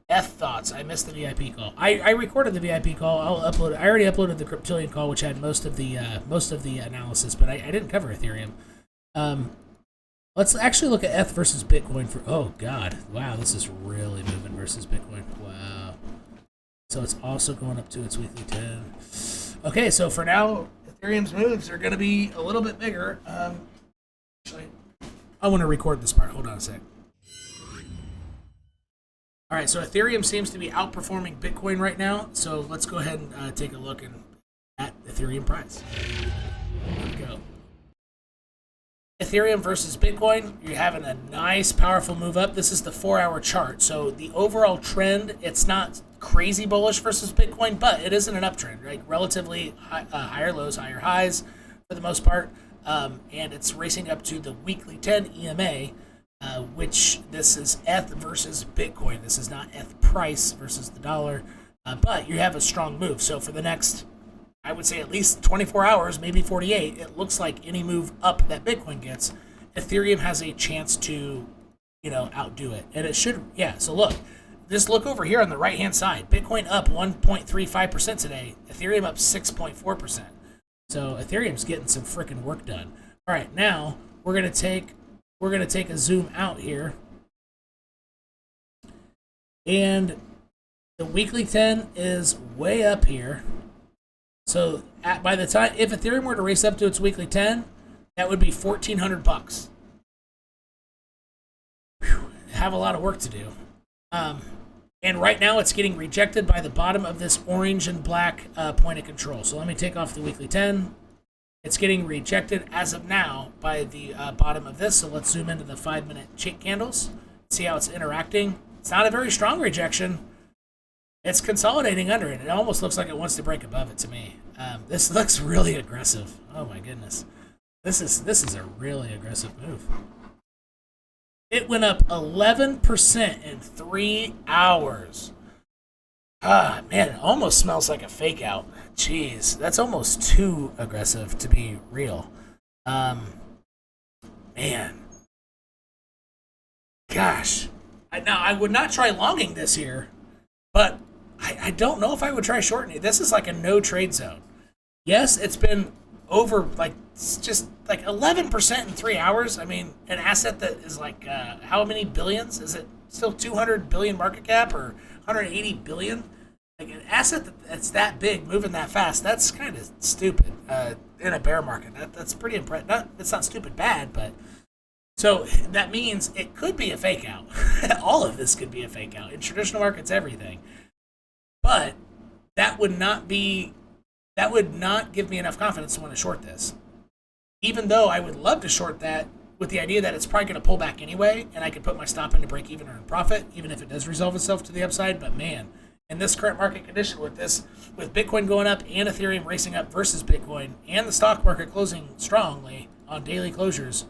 Thoughts. I missed the VIP call. I recorded the VIP call. I'll upload it. I already uploaded the Cryptillion call, which had most of the analysis, but I didn't cover Ethereum. Let's actually look at ETH versus Bitcoin for. Oh God! Wow, this is really moving versus Bitcoin. Wow. So it's also going up to its weekly 10. Okay, so for now, Ethereum's moves are going to be a little bit bigger. Actually, I want to record this part. Hold on a sec. All right, so Ethereum seems to be outperforming Bitcoin right now. So let's go ahead and take a look at Ethereum price. Here we go. Ethereum versus Bitcoin, you're having a nice, powerful move up. This is the 4-hour chart. So the overall trend, it's not crazy bullish versus Bitcoin, but it isn't an uptrend, right? Relatively higher lows, higher highs for the most part. And it's racing up to the weekly 10 EMA, which this is ETH versus Bitcoin. This is not ETH price versus the dollar, but you have a strong move. So for the next, I would say at least 24 hours, maybe 48, it looks like any move up that Bitcoin gets, Ethereum has a chance to, outdo it. And it should, yeah. So look, just look over here on the right-hand side. Bitcoin up 1.35% today. Ethereum up 6.4%. So Ethereum's getting some freaking work done. All right, now we're gonna take a zoom out here, and the weekly 10 is way up here. So by the time, if Ethereum were to race up to its weekly 10, that would be $1,400. Have a lot of work to do. And right now it's getting rejected by the bottom of this orange and black point of control. So let me take off the weekly 10. It's getting rejected as of now by the bottom of this. So let's zoom into the 5-minute chick candles. See how it's interacting. It's not a very strong rejection. It's consolidating under it. It almost looks like it wants to break above it to me. This looks really aggressive. Oh my goodness. This is a really aggressive move. It went up 11% in 3 hours. Ah, man, it almost smells like a fake out. Jeez, that's almost too aggressive to be real. Man. Gosh. Now, I would not try longing this here, but I don't know if I would try shorting it. This is like a no trade zone. Yes, it's been over like just like 11% in 3 hours. I mean, an asset that is like how many billions? Is it still 200 billion market cap or 180 billion? Like an asset that's that big, moving that fast, that's kind of stupid in a bear market. That's pretty impressive. It's not stupid bad, but so that means it could be a fake out. All of this could be a fake out. In traditional markets, everything. But that would not give me enough confidence to want to short this. Even though I would love to short that with the idea that it's probably going to pull back anyway, and I could put my stop in to break even or in profit, even if it does resolve itself to the upside. But man, in this current market condition with Bitcoin going up and Ethereum racing up versus Bitcoin and the stock market closing strongly on daily closures,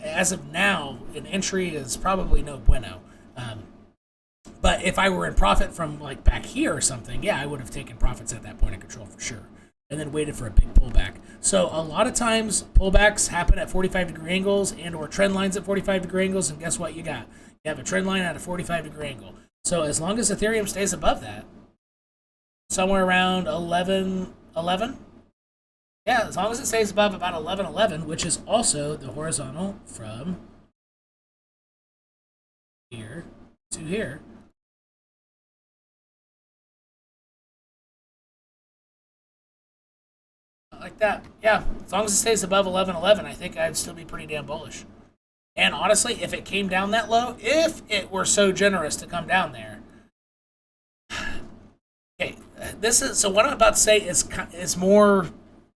as of now, an entry is probably no bueno. But if I were in profit from like back here or something, yeah, I would have taken profits at that point of control for sure, and then waited for a big pullback. So a lot of times pullbacks happen at 45-degree angles and or trend lines at 45-degree angles, and guess what you got? You have a trend line at a 45-degree angle. So as long as Ethereum stays above that, somewhere around 11.11, yeah, as long as it stays above about 11.11, which is also the horizontal from here to here. Like that, yeah. As long as it stays above 11.11, I think I'd still be pretty damn bullish. And honestly, if it came down that low, if it were so generous to come down there, okay, this is so. What I'm about to say is more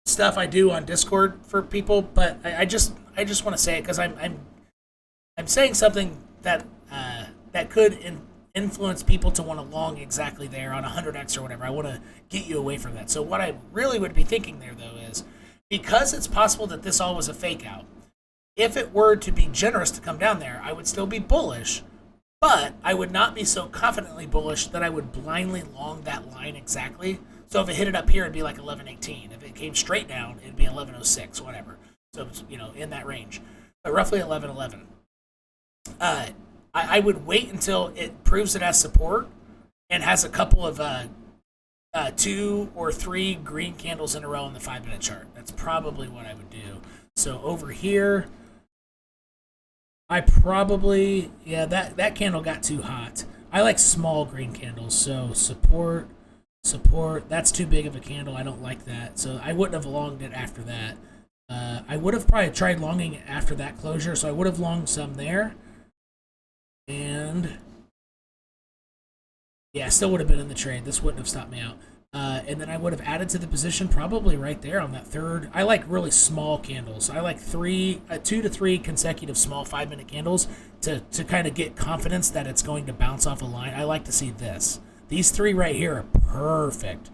stuff I do on Discord for people, but I just want to say it because I'm saying something that that could influence people to want to long exactly there on 100x or whatever. I want to get you away from that. So what I really would be thinking there, though, is because it's possible that this all was a fake out, if it were to be generous to come down there, I would still be bullish, but I would not be so confidently bullish that I would blindly long that line exactly. So if it hit it up here, it'd be like 11.18. If it came straight down, it'd be 11.06, whatever. So, in that range. But roughly 11.11. I would wait until it proves it has support and has a couple of 2 or 3 green candles in a row on the 5-minute chart. That's probably what I would do. So over here, I probably, yeah, that candle got too hot. I like small green candles, so support, that's too big of a candle. I don't like that. So I wouldn't have longed it after that. I would have probably tried longing it after that closure, so I would have longed some there. And yeah, I still would have been in the trade. This wouldn't have stopped me out. And then I would have added to the position probably right there on that third. I like really small candles. I like 2 to 3 consecutive small 5-minute candles to kind of get confidence that it's going to bounce off a line. I like to see this. These 3 right here are perfect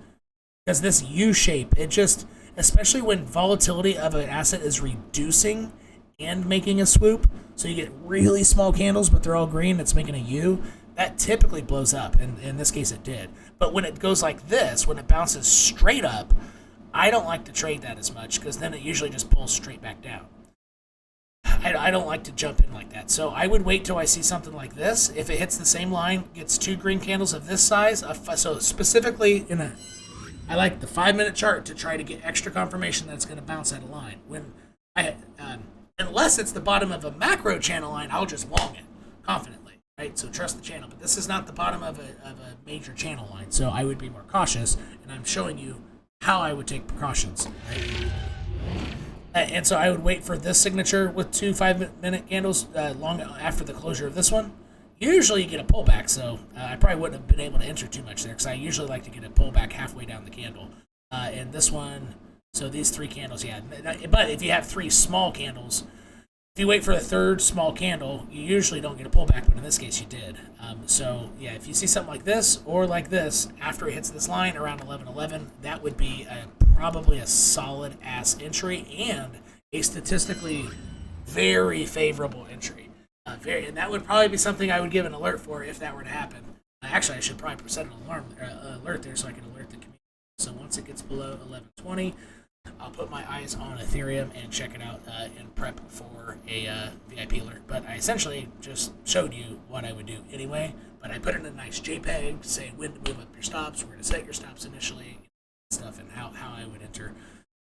because this U shape, it just, especially when volatility of an asset is reducing and making a swoop, so you get really small candles, but they're all green, it's making a U, that typically blows up, and in this case it did. But when it goes like this, when it bounces straight up, I don't like to trade that as much, because then it usually just pulls straight back down. I don't like to jump in like that. So I would wait till I see something like this. If it hits the same line, gets 2 green candles of this size, so specifically I like the 5-minute chart to try to get extra confirmation that it's going to bounce at a line. Unless it's the bottom of a macro channel line, I'll just long it confidently, right? So trust the channel. But this is not the bottom of a major channel line, so I would be more cautious, and I'm showing you how I would take precautions, right? And so I would wait for this signature with 2 5-minute candles long after the closure of this one. Usually you get a pullback, so I probably wouldn't have been able to enter too much there because I usually like to get a pullback halfway down the candle. And this one, so these 3 candles, yeah. But if you have 3 small candles, if you wait for the 3rd small candle, you usually don't get a pullback, but in this case you did. So yeah, if you see something like this or like this after it hits this line around 11.11, that would be probably a solid ass entry and a statistically very favorable entry. And that would probably be something I would give an alert for if that were to happen. Actually, I should probably set an alert there so I can alert the community. So once it gets below 11.20, I'll put my eyes on Ethereum and check it out and prep for a VIP alert. But I essentially just showed you what I would do anyway. But I put it in a nice JPEG saying when to move up your stops, where to set your stops initially, stuff, and how I would enter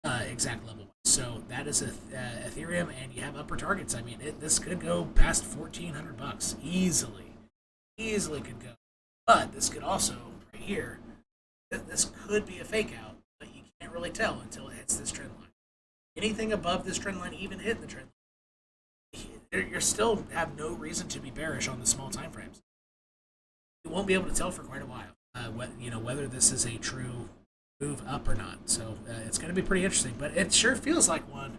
exact level. So that is Ethereum, and you have upper targets. I mean, this could go past $1,400 easily could go. But this could also right here, this could be a fake out, but you can't really tell until it hits this trend line. Anything above this trend line, even hitting the trend line, you still have no reason to be bearish on the small time frames. You won't be able to tell for quite a while, whether this is a true move up or not. So it's going to be pretty interesting. But it sure feels like one.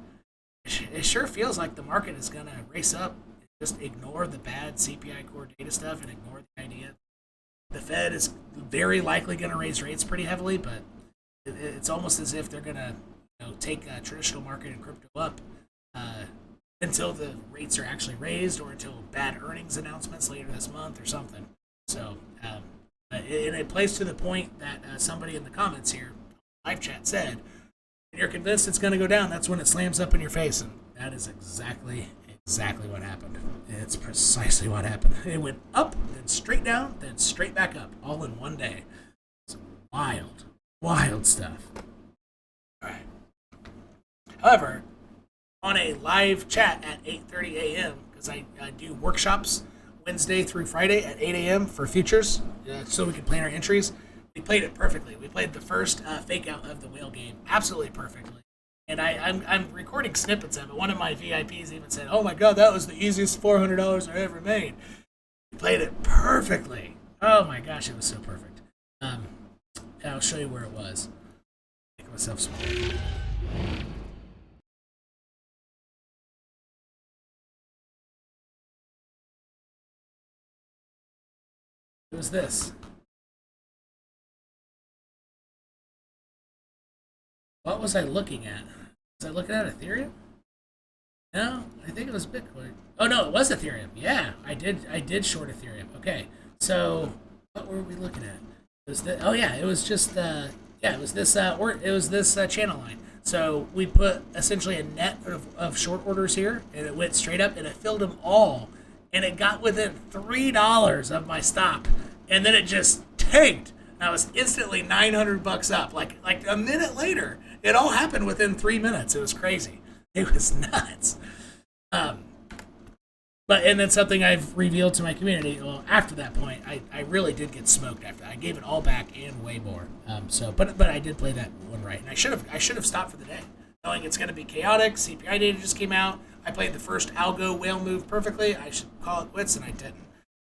It sure feels like the market is going to race up. Just ignore the bad CPI core data stuff and ignore the idea. The Fed is very likely going to raise rates pretty heavily, but it's almost as if they're going to take a traditional market and crypto up until the rates are actually raised or until bad earnings announcements later this month or something. So, and it plays to the point that somebody in the comments here, live chat, said, when you're convinced it's going to go down, that's when it slams up in your face. And that is exactly what happened. It's precisely what happened. It went up, then straight down, then straight back up, all in one day. It's wild stuff. All right. However, on a live chat at 8:30 a.m., because I do workshops Wednesday through Friday at 8 a.m. for futures, so we can plan our entries. We played it perfectly. We played the first fake out of the whale game absolutely perfectly. And I'm recording snippets of it. One of my VIPs even said, "Oh my God, that was the easiest $400 I ever made." We played it perfectly. Oh my gosh, it was so perfect. I'll show you where it was. Make myself small. It was this. What was I looking at? Was I looking at Ethereum? No, I think it was Bitcoin. Oh no, it was Ethereum. Yeah, I did short Ethereum. Okay, so what were we looking at? It was just it was this channel line. So we put essentially a net of short orders here, and it went straight up, and it filled them all, and it got within $3 of my stop, and then it just tanked. And I was instantly $900 up. Like a minute later, it all happened within 3 minutes. It was crazy. It was nuts. And then something I've revealed to my community. Well, after that point, I really did get smoked. After I gave it all back and way more. But I did play that one right, and I should have stopped for the day, knowing it's going to be chaotic. CPI data just came out. I played the first algo whale move perfectly. I should call it quits, and I didn't.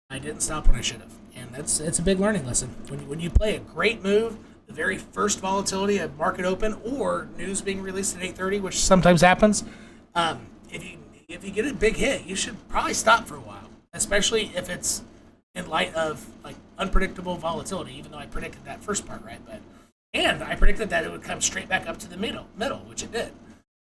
I didn't stop when I should have, and it's a big learning lesson. When you play a great move, the very first volatility of market open or news being released at 8:30, which sometimes happens, if you get a big hit, you should probably stop for a while, especially if it's in light of like unpredictable volatility. Even though I predicted that first part right, and I predicted that it would come straight back up to the middle, which it did.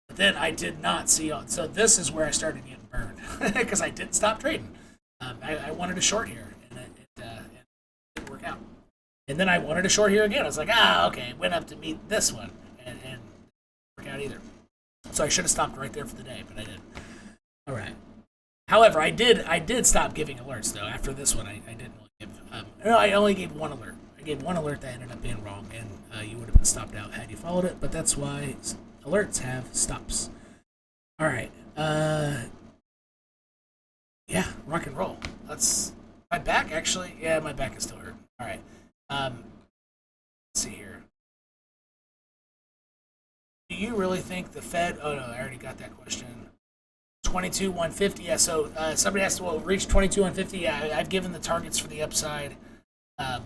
But then I did not see on. So this is where I started getting burned because I didn't stop trading. I wanted to short here, and it didn't work out. And then I wanted to short here again. I was like, okay, went up to meet this one, and it didn't work out either. So I should have stopped right there for the day, but I didn't. All right. However, I did stop giving alerts though. After this one, I didn't really give. I only gave one alert. I gave one alert that ended up being wrong, and you would have been stopped out had you followed it. But that's why alerts have stops. All right. Yeah, rock and roll. That's my back actually. Yeah, my back is still hurting. All right. Let's see here. Do you really think the Fed? Oh no, I already got that question. 22,150. Yeah. So somebody has to reach 22,150. Yeah, I've given the targets for the upside. Yeah,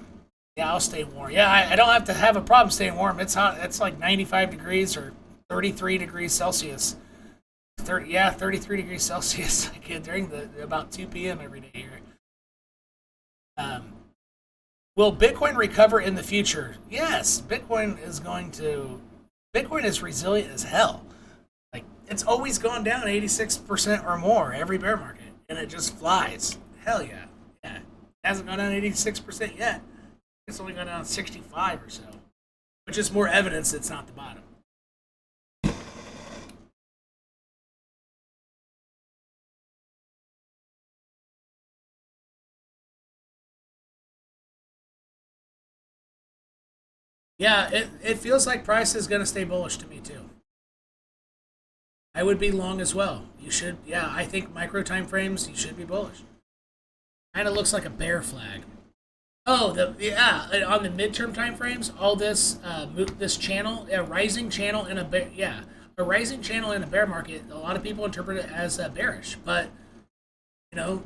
I'll stay warm. Yeah, I don't have to have a problem staying warm. It's hot. It's like 95 degrees or 33 degrees Celsius. 33 degrees Celsius during about 2 p.m. every day here. Will Bitcoin recover in the future? Yes, Bitcoin is resilient as hell. Like it's always gone down 86% or more every bear market, and it just flies. Hell yeah, yeah. It hasn't gone down 86% yet. It's only gone down 65 or so, which is more evidence it's not the bottom. Yeah, it feels like price is going to stay bullish to me too. I would be long as well. You should, yeah, I think micro time frames, you should be bullish. Kind of looks like a bear flag. Oh, yeah, on the midterm time frames, all this this channel, a rising channel in a bear, yeah, a rising channel in a bear market. A lot of people interpret it as bearish, but you know,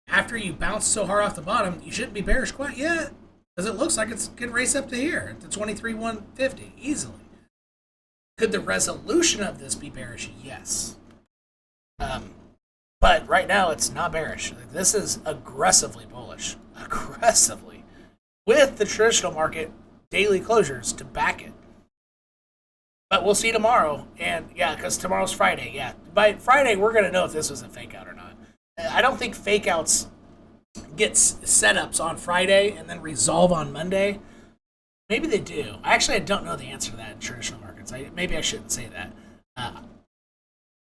after you bounce so hard off the bottom, you shouldn't be bearish quite yet, because it looks like it could race up to here, to 23,150 easily. Could the resolution of this be bearish? Yes. But right now it's not bearish. This is aggressively bullish. Aggressively. With the traditional market daily closures to back it. But we'll see tomorrow. And yeah, because tomorrow's Friday. Yeah. By Friday, we're going to know if this was a fake out or not. I don't think fake outs get setups on Friday and then resolve on Monday. Maybe they do. Actually, I don't know the answer to that in traditional markets. Maybe I shouldn't say that.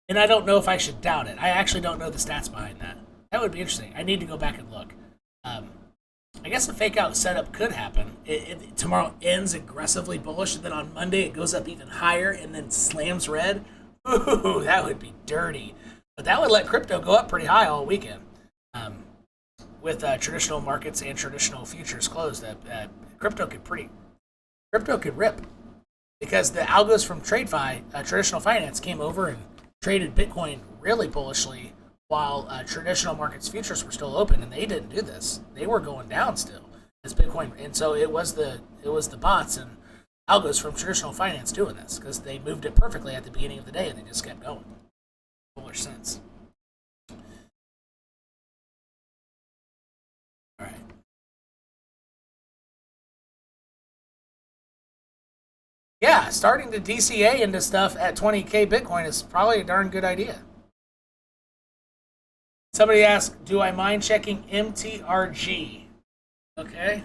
And I don't know if I should doubt it. I actually don't know the stats behind that. That would be interesting. I need to go back and look. I guess a fake out setup could happen. Tomorrow ends aggressively bullish, and then on Monday it goes up even higher and then slams red. Ooh, that would be dirty. But that would let crypto go up pretty high all weekend. With traditional markets and traditional futures closed, crypto could rip. Because the algos from TradeFi, traditional finance, came over and traded Bitcoin really bullishly while traditional markets futures were still open, and they didn't do this. They were going down still as Bitcoin, and so it was the bots and algos from traditional finance doing this because they moved it perfectly at the beginning of the day and they just kept going. Bullish sense. All right. Yeah, starting to DCA into stuff at 20K Bitcoin is probably a darn good idea. Somebody asked, do I mind checking MTRG? Okay.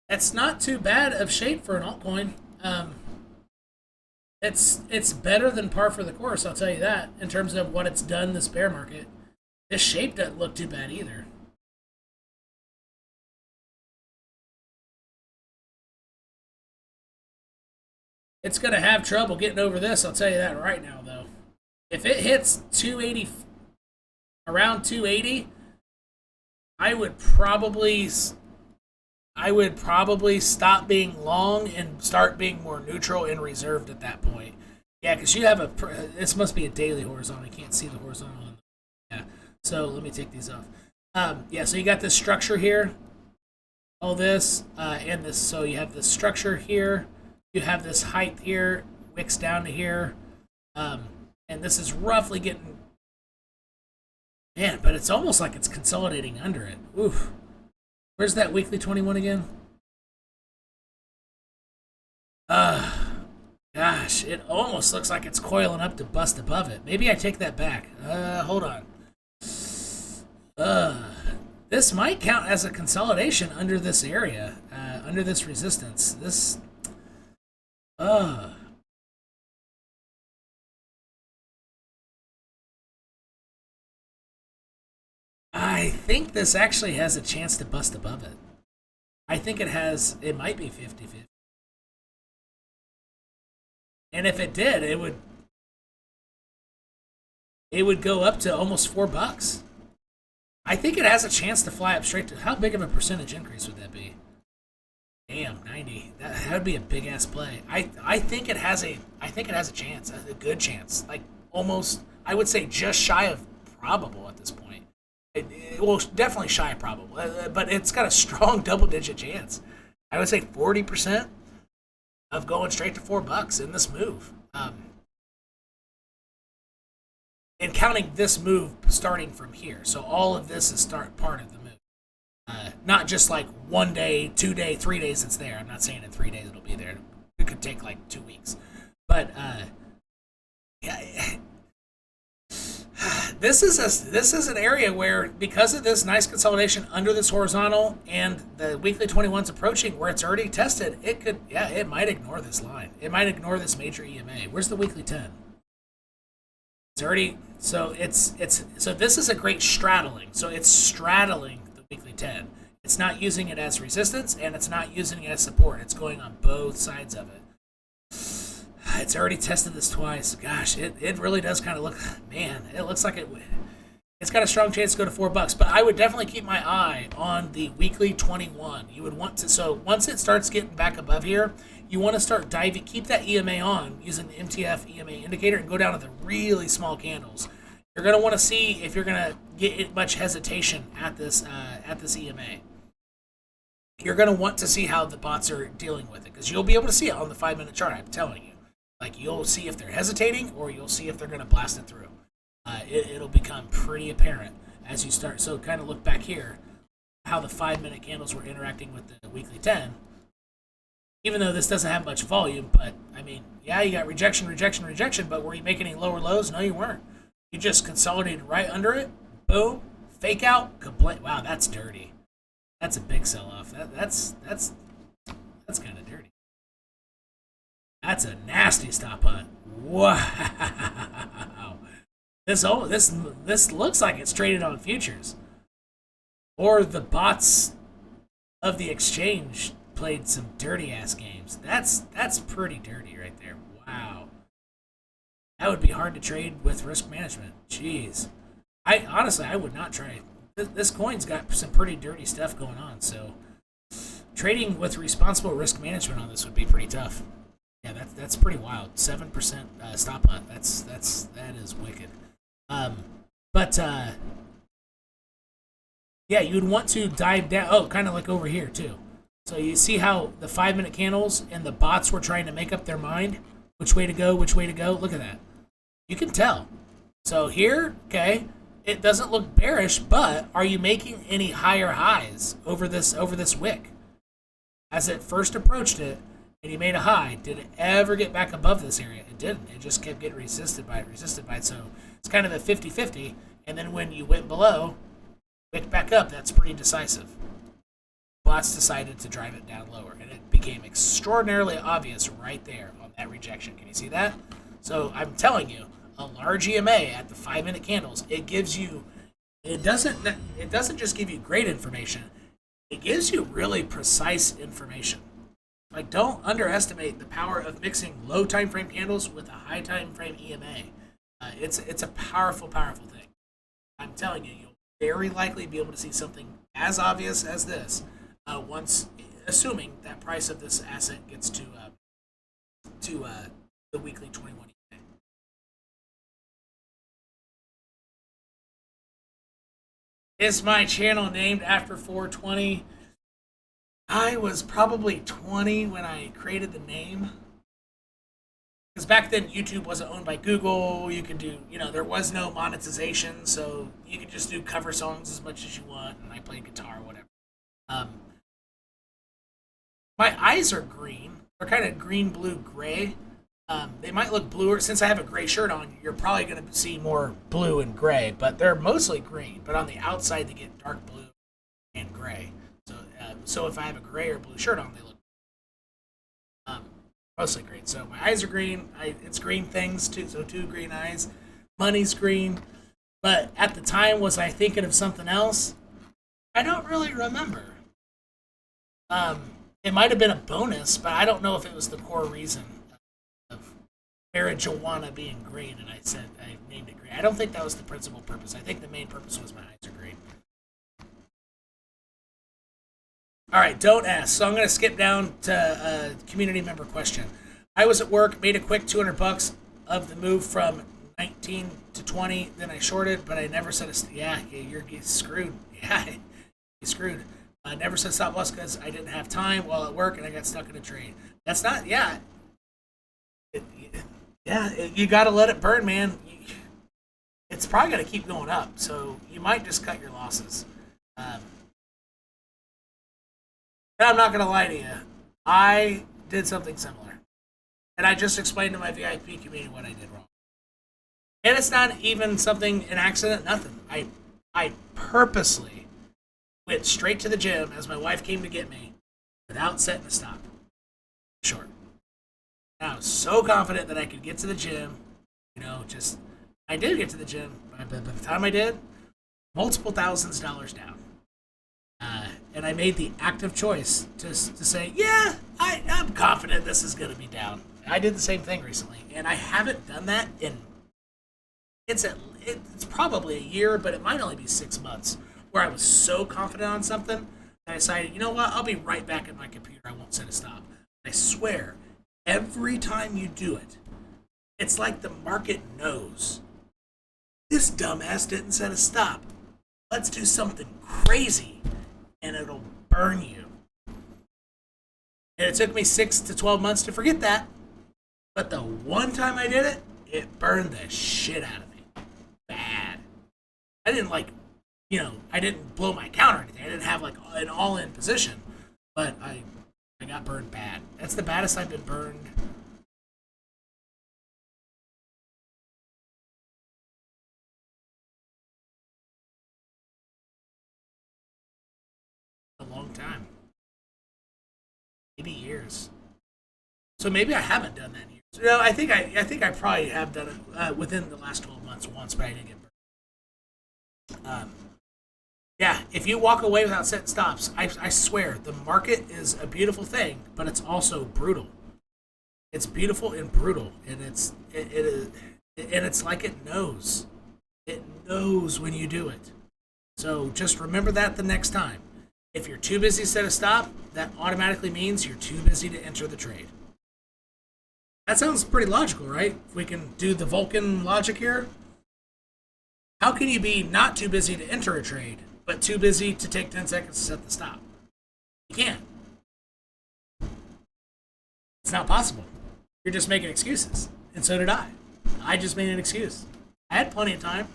It's not too bad of shape for an altcoin. It's better than par for the course, I'll tell you that, in terms of what it's done this bear market. This shape doesn't look too bad either. It's going to have trouble getting over this, I'll tell you that right now, though. If it hits 280, around 280, I would probably stop being long and start being more neutral and reserved at that point. Yeah, because you have this must be a daily horizontal. I can't see the horizontal. Yeah, so let me take these off. Yeah, so you got this structure here, all this, and this. So you have this structure here. You have this height here, wicks down to here, and this is roughly getting. Man, but it's almost like it's consolidating under it. Oof. Where's that weekly 21 again? Gosh, it almost looks like it's coiling up to bust above it. Maybe I take that back. Hold on. This might count as a consolidation under this area, under this resistance. This, I think this actually has a chance to bust above it. I think it might be 50-50. And if it did, it would go up to almost $4. I think it has a chance to fly up straight to, how big of a percentage increase would that be? Damn, 90. That would be a big ass play. I think it has a chance, a good chance. Like almost, I would say just shy of probable at this point. Well, definitely shy of probable, but it's got a strong double-digit chance. I would say 40% of going straight to $4 in this move. And counting this move starting from here. So all of this is part of the move. Not just like 1 day, 2 day, 3 days it's there. I'm not saying in 3 days it'll be there. It could take like 2 weeks. But yeah, this is an area where, because of this nice consolidation under this horizontal and the weekly 21's approaching where it's already tested, it might ignore this line. It might ignore this major EMA. Where's the weekly 10? It's already, so this is a great straddling. So it's straddling the weekly 10. It's not using it as resistance and it's not using it as support. It's going on both sides of it. It's already tested this twice. Gosh, it really does kind of look, man, it looks like it's got a strong chance to go to $4. But I would definitely keep my eye on the weekly 21. You would want to, so once it starts getting back above here, you want to start diving, keep that EMA on using the MTF EMA indicator and go down to the really small candles. You're going to want to see if you're going to get much hesitation at this EMA. You're going to want to see how the bots are dealing with it, because you'll be able to see it on the 5-minute chart, I'm telling you. Like, you'll see if they're hesitating or you'll see if they're going to blast it through. It'll become pretty apparent as you start. So kind of look back here, how the 5-minute candles were interacting with the weekly 10. Even though this doesn't have much volume, but, I mean, yeah, you got rejection, rejection, rejection, but were you making any lower lows? No, you weren't. You just consolidated right under it. Boom. Fake out. Complete. Wow, that's dirty. That's a big sell-off. That's kind of dirty. That's a nasty stop hunt. Wow. This looks like it's traded on futures. Or the bots of the exchange played some dirty ass games. That's pretty dirty right there. Wow. That would be hard to trade with risk management. Jeez. I would not try. This coin's got some pretty dirty stuff going on, so trading with responsible risk management on this would be pretty tough. Yeah, that's pretty wild. 7% stop hunt. That is wicked. Yeah, you would want to dive down. Oh, kind of like over here too. So you see how the 5-minute candles and the bots were trying to make up their mind which way to go, which way to go. Look at that. You can tell. So here, okay, it doesn't look bearish, but are you making any higher highs over this wick? As it first approached it, and you made a high, did it ever get back above this area? It didn't. It just kept getting resisted by it. So it's kind of a 50-50. And then when you went below, wick back up, that's pretty decisive. Bots decided to drive it down lower, and it became extraordinarily obvious right there on that rejection. Can you see that? So I'm telling you, a large EMA at the 5-minute candles, it doesn't just give you great information, it gives you really precise information. Like, don't underestimate the power of mixing low time frame candles with a high time frame EMA. It's a powerful, powerful thing. I'm telling you, you'll very likely be able to see something as obvious as this once, assuming that price of this asset gets to the weekly 21 EMA. Is my channel named after 420? I was probably 20 when I created the name. Because back then, YouTube wasn't owned by Google. You could do, there was no monetization, so you could just do cover songs as much as you want, and I played guitar or whatever. My eyes are green. They're kind of green, blue, gray. They might look bluer. Since I have a gray shirt on, you're probably going to see more blue and gray, but they're mostly green. But on the outside, they get dark blue and gray. So if I have a gray or blue shirt on, they look mostly green. So my eyes are green. It's green things too. So 2 green eyes. Money's green. But at the time, was I thinking of something else? I don't really remember. It might have been a bonus, but I don't know if it was the core reason of marijuana being green, and I named it green. I don't think that was the principal purpose. I think the main purpose was my eyes are green. All right, don't ask. So I'm going to skip down to a community member question. I was at work, made a quick $200 of the move from 19 to 20, then I shorted, but I never said you're screwed. Yeah, you're screwed. I never said stop loss because I didn't have time while at work and I got stuck in a trade. That's not, you got to let it burn, man. It's probably going to keep going up, so you might just cut your losses. And I'm not going to lie to you. I did something similar. And I just explained to my VIP community what I did wrong. And it's not even something, an accident, nothing. I purposely went straight to the gym as my wife came to get me without setting a stop. Short. And I was so confident that I could get to the gym. I did get to the gym. But by the time I did, multiple thousands of dollars down. And I made the active choice to say, yeah, I'm confident this is going to be down. I did the same thing recently. And I haven't done that in, it's probably a year, but it might only be 6 months, where I was so confident on something that I decided, you know what, I'll be right back at my computer. I won't set a stop. I swear, every time you do it, it's like the market knows. This dumbass didn't set a stop. Let's do something crazy, and it'll burn you. And it took me 6 to 12 months to forget that. But the one time I did it, it burned the shit out of me. Bad. I didn't I didn't blow my account or anything. I didn't have like an all-in position. But I got burned bad. That's the baddest I've been burned. A long time. Maybe years. So maybe I haven't done that in years. I think I probably have done it within the last 12 months once, but I didn't get burned. Yeah, if you walk away without setting stops, I swear the market is a beautiful thing, but it's also brutal. It's beautiful and brutal, and it's like it knows. It knows when you do it. So just remember that the next time. If you're too busy to set a stop, that automatically means you're too busy to enter the trade. That sounds pretty logical, right? If we can do the Vulcan logic here. How can you be not too busy to enter a trade, but too busy to take 10 seconds to set the stop? You can't. It's not possible. You're just making excuses. And so did I. I just made an excuse. I had plenty of time.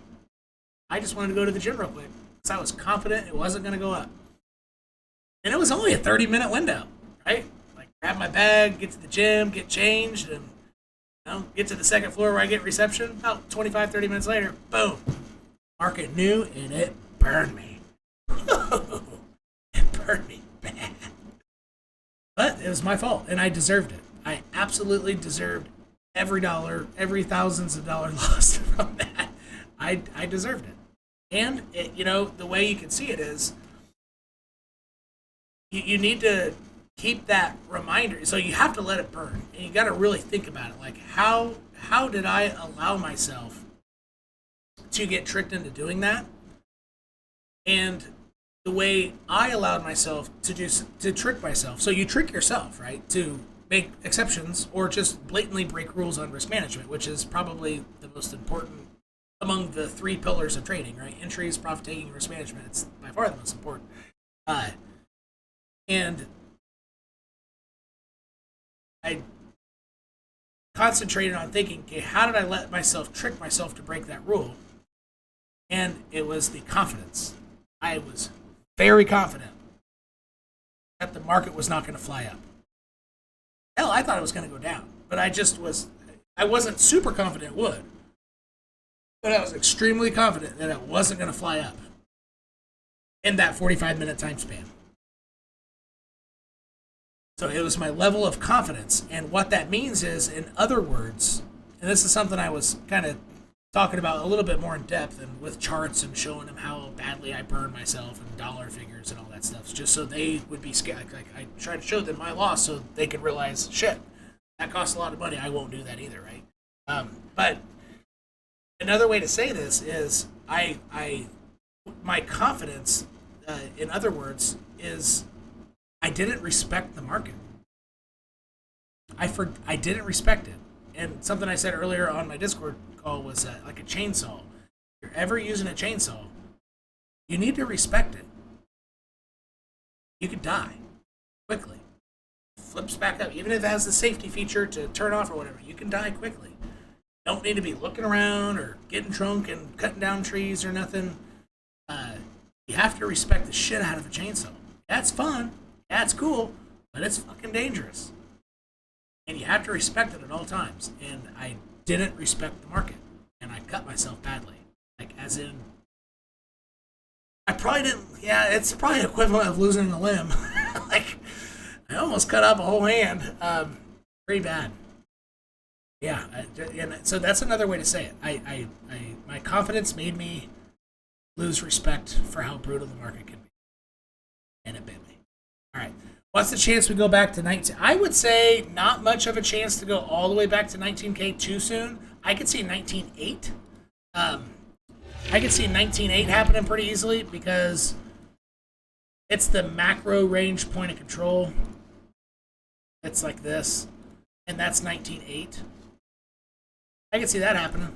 I just wanted to go to the gym real quick because I was confident it wasn't going to go up. And it was only a 30-minute window, right? Like, grab my bag, get to the gym, get changed, and get to the second floor where I get reception. About 25, 30 minutes later, boom. Market knew, and it burned me. It burned me bad. But it was my fault, and I deserved it. I absolutely deserved every dollar, every thousands of dollars lost from that. I deserved it. And, the way you can see it is, you need to keep that reminder. So you have to let it burn. And you got to really think about it. Like, how did I allow myself to get tricked into doing that? And the way I allowed myself to trick myself. So you trick yourself, right? To make exceptions or just blatantly break rules on risk management, which is probably the most important among the 3 pillars of trading, right? Entries, profit taking, risk management. It's by far the most important. And I concentrated on thinking, okay, how did I let myself trick myself to break that rule? And it was the confidence. I was very confident that the market was not going to fly up. Hell, I thought it was going to go down, but I wasn't super confident it would. But I was extremely confident that it wasn't going to fly up in that 45-minute time span. So it was my level of confidence. And what that means is, in other words, and this is something I was kind of talking about a little bit more in depth and with charts and showing them how badly I burned myself and dollar figures and all that stuff, just so they would be scared. Like, I tried to show them my loss so they could realize, shit, that costs a lot of money. I won't do that either, right? But another way to say this is my confidence, in other words, is I didn't respect the market. I didn't respect it. And something I said earlier on my Discord call was like a chainsaw. If you're ever using a chainsaw, you need to respect it. You could die quickly. Flips back up. Even if it has the safety feature to turn off or whatever, you can die quickly. Don't need to be looking around or getting drunk and cutting down trees or nothing. You have to respect the shit out of a chainsaw. That's fun. That's cool. But it's fucking dangerous. And you have to respect it at all times. And I didn't respect the market. and I cut myself badly. Like, as in, I probably didn't, yeah, it's probably equivalent of losing a limb. Like, I almost cut off a whole hand. Pretty bad. Yeah, and so that's another way to say it. My confidence made me lose respect for how brutal the market can be. And it bit me. All right. What's the chance we go back to 19? I would say not much of a chance to go all the way back to 19K too soon. I could see 19.8. I could see 19.8 happening pretty easily because it's the macro range point of control. It's like this, and that's 19.8. I could see that happening.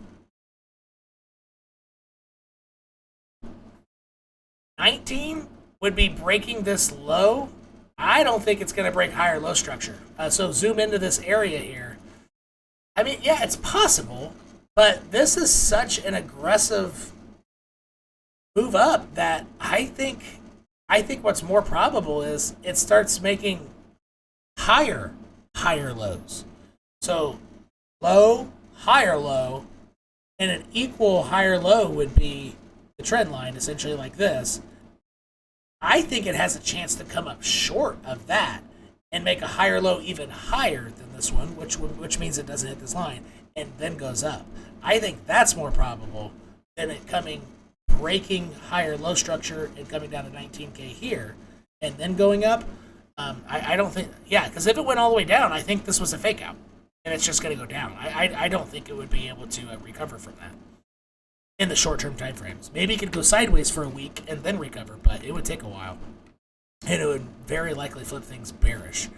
19 would be breaking this low. I don't think it's going to break higher low structure. So zoom into this area here. I mean, yeah, it's possible, but this is such an aggressive move up that I think what's more probable is it starts making higher lows. So low, higher low, and an equal higher low would be the trend line, essentially like this. I think it has a chance to come up short of that and make a higher low even higher than this one, which means it doesn't hit this line and then goes up. I think that's more probable than it breaking higher low structure and coming down to 19K here and then going up. I don't think, yeah, because if it went all the way down, I think this was a fake out and it's just going to go down. I don't think it would be able to recover from that in the short-term time frames. Maybe it could go sideways for a week and then recover, but it would take a while. And it would very likely flip things bearish.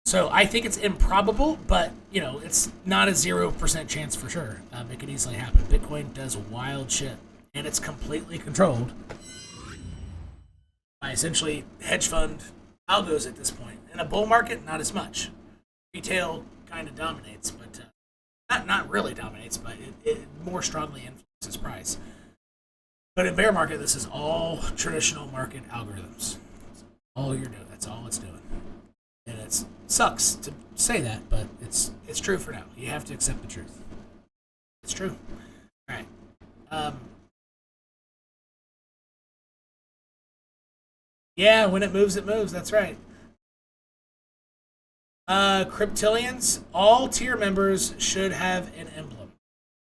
So I think it's improbable, but, you know, it's not a 0% chance for sure. It could easily happen. Bitcoin does wild shit, and it's completely controlled by essentially hedge fund algos at this point. In a bull market, not as much. Retail kind of dominates, but not really dominates, but it more strongly influences price. But in bear market, this is all traditional market algorithms. All you're doing, that's all it's doing. And it sucks to say that, but it's true for now. You have to accept the truth. It's true. All right. Yeah, when it moves, it moves. That's right. Cryptillions, all tier members should have an emblem.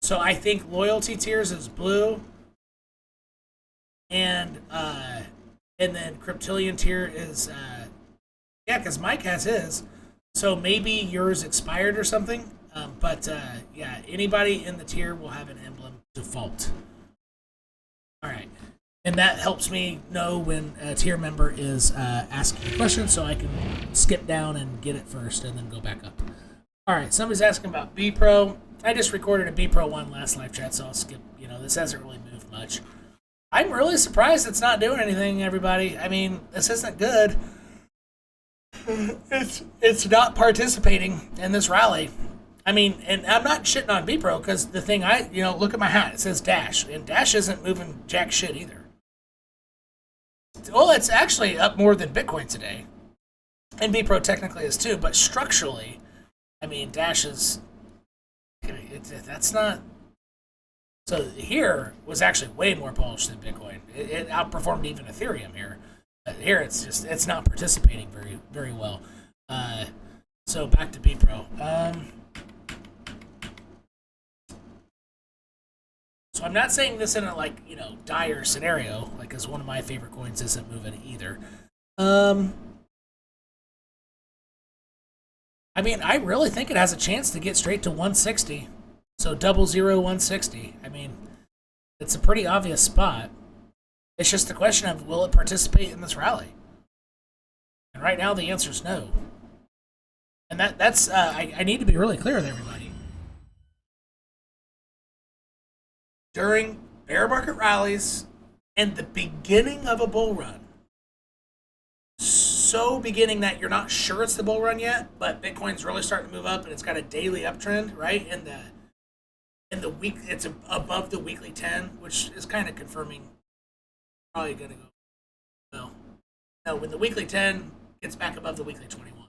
So I think loyalty tiers is blue, and then Cryptillion tier is yeah, because Mike has his. So maybe yours expired or something. But yeah, anybody in the tier will have an emblem default. All right. And that helps me know when a tier member is asking a question, so I can skip down and get it first and then go back up. All right, somebody's asking about B Pro. I just recorded a B Pro 1 last live chat, so I'll skip. You know, this hasn't really moved much. I'm really surprised it's not doing anything, everybody. I mean, this isn't good. It's not participating in this rally. I mean, and I'm not shitting on B Pro because the thing look at my hat. It says Dash, and Dash isn't moving jack shit either. Well, it's actually up more than Bitcoin today. And B Pro technically is too, but structurally, I mean, Dash is, that's not, so here was actually way more bullish than Bitcoin. It outperformed even Ethereum here. But here it's not participating very, very well. So back to B Pro. So I'm not saying this in a dire scenario, because one of my favorite coins isn't moving either. I mean, I really think it has a chance to get straight to 160. So 160. I mean, it's a pretty obvious spot. It's just a question of, will it participate in this rally? And right now the answer is no. And that's I need to be really clear with everybody. During bear market rallies and the beginning of a bull run, so beginning that you're not sure it's the bull run yet, but Bitcoin's really starting to move up and it's got a daily uptrend, right? In the week, it's above the weekly 10, which is kind of confirming probably going to go. No, when the weekly 10 gets back above the weekly 21,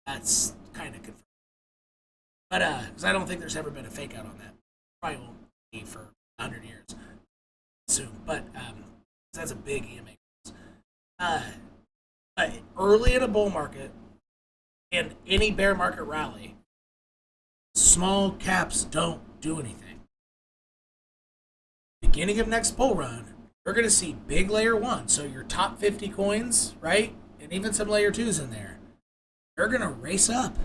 that's kind of confirmed. But because I don't think there's ever been a fake out on that. Probably won't be for 100 years soon, but that's a big EMA. Early in a bull market and any bear market rally, small caps don't do anything. Beginning of next bull run, you're going to see big layer one. So your top 50 coins, right? And even some layer twos in there. They're going to race up.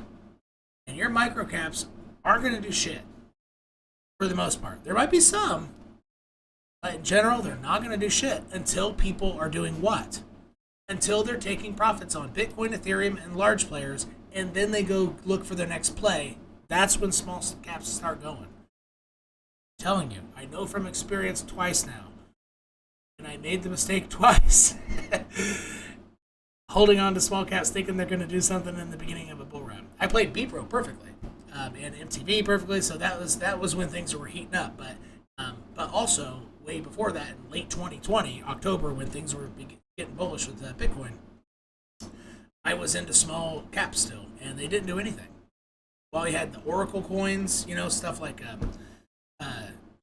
And your micro caps aren't going to do shit. For the most part. There might be some. But in general, they're not going to do shit until people are doing what? Until they're taking profits on Bitcoin, Ethereum, and large players. And then they go look for their next play. That's when small caps start going. I'm telling you, I know from experience twice now. And I made the mistake twice. Holding on to small caps thinking they're going to do something in the beginning of a bull run. I played BPRO perfectly. And MTV perfectly, so that was when things were heating up. But also, way before that, in late 2020, October, when things were getting bullish with Bitcoin, I was into small caps still, and they didn't do anything. While we had the Oracle coins, stuff like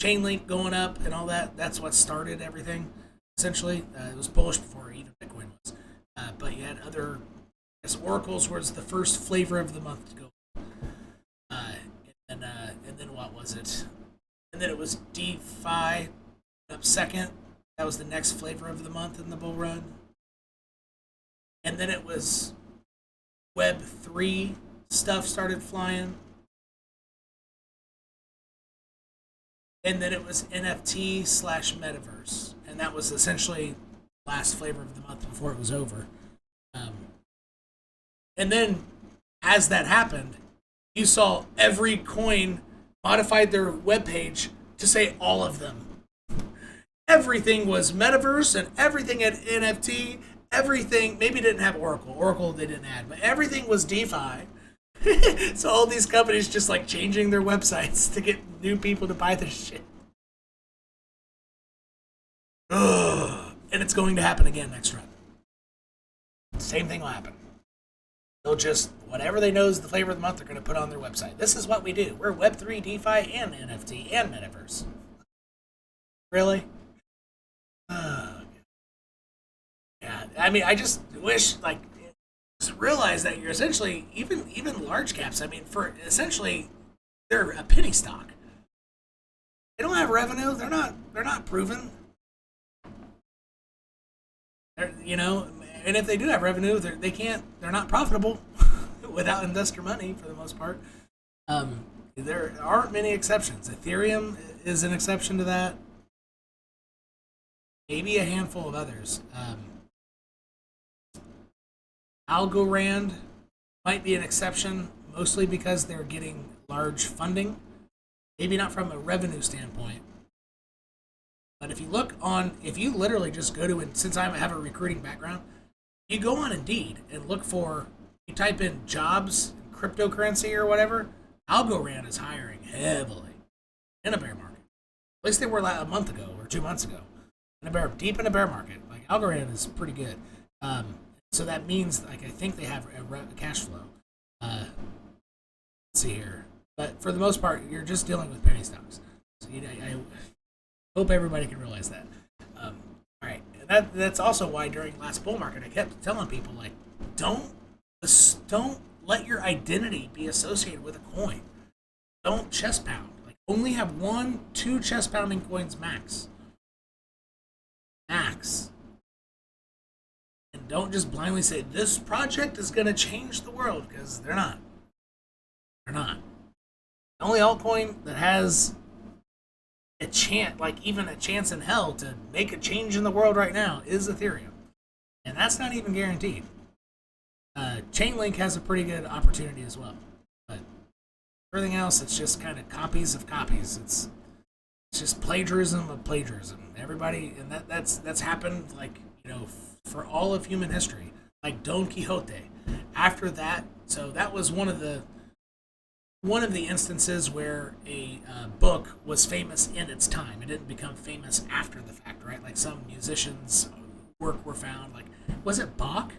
Chainlink going up and all that, that's what started everything, essentially. It was bullish before even Bitcoin was. But you had other, Oracles was the first flavor of the month to go. And then what was it? And then it was DeFi up second. That was the next flavor of the month in the bull run. And then it was Web3 stuff started flying. And then it was NFT / metaverse. And that was essentially the last flavor of the month before it was over. And then as that happened, you saw every coin modified their webpage to say all of them. Everything was metaverse and everything had NFT. Everything, maybe it didn't have Oracle. Oracle they didn't add, but everything was DeFi. So all these companies just like changing their websites to get new people to buy their shit. Ugh. And it's going to happen again next run. Same thing will happen. They'll just, whatever they know is the flavor of the month, they're going to put on their website. This is what we do. We're Web3, DeFi, and NFT, and Metaverse. Really? Yeah, I mean, I just wish, just realize that you're essentially, even large caps, for essentially, they're a penny stock. They don't have revenue. They're not proven. And if they do have revenue, they're not profitable without investor money for the most part. There aren't many exceptions. Ethereum is an exception to that. Maybe a handful of others. Algorand might be an exception, mostly because they're getting large funding. Maybe not from a revenue standpoint. But if you literally just go to, and since I have a recruiting background, you go on Indeed and look for, you type in jobs, cryptocurrency or whatever, Algorand is hiring heavily in a bear market. At least they were a month ago or 2 months ago. Deep in a bear market. Algorand is pretty good. So that means, I think they have a cash flow. Let's see here. But for the most part, you're just dealing with penny stocks. So I hope everybody can realize that. All right. That's also why during last bull market I kept telling people don't let your identity be associated with a coin. Don't chest pound. Only have 1-2 chest pounding coins max. And don't just blindly say this project is going to change the world, because they're not. They're not. The only altcoin that has a chance, even a chance in hell to make a change in the world right now is Ethereum. And that's not even guaranteed. Chainlink has a pretty good opportunity as well. But everything else, it's just kind of copies of copies. It's just plagiarism of plagiarism. Everybody, and that's happened for all of human history. Don Quixote. After that, so that was one of the instances where a book was famous in its time. It didn't become famous after the fact, right? Some musicians' work were found. Was it Bach?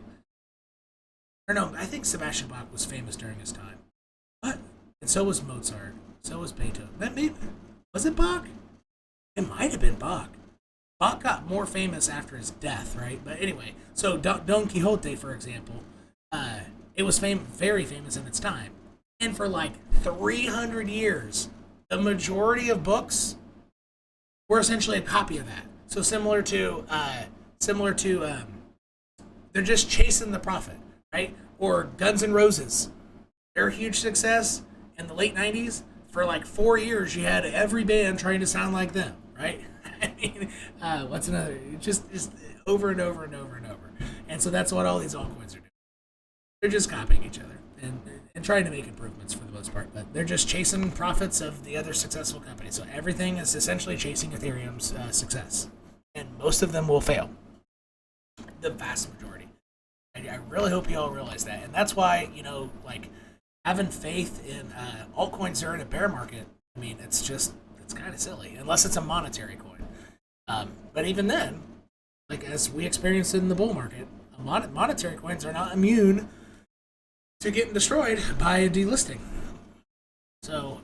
Or no, I think Sebastian Bach was famous during his time. What? And so was Mozart. So was Beethoven. Was it Bach? It might have been Bach. Bach got more famous after his death, right? But anyway, so Don Quixote, for example, it was very famous in its time. And for like 300 years, the majority of books were essentially a copy of that. So similar to they're just chasing the profit, right? Or Guns N' Roses, they're a huge success in the late 90s. For like 4 years, you had every band trying to sound like them, right? I mean, what's another? Just over and over and over and over. And so that's what all these altcoins are doing. They're just copying each other and trying to make improvements for the most part. But they're just chasing profits of the other successful companies. So everything is essentially chasing Ethereum's success. And most of them will fail. The vast majority. I really hope you all realize that. And that's why, like, having faith in altcoins are in a bear market, I mean, it's kind of silly, unless it's a monetary coin. But even then, like as we experienced in the bull market, monetary coins are not immune to getting destroyed by a delisting. So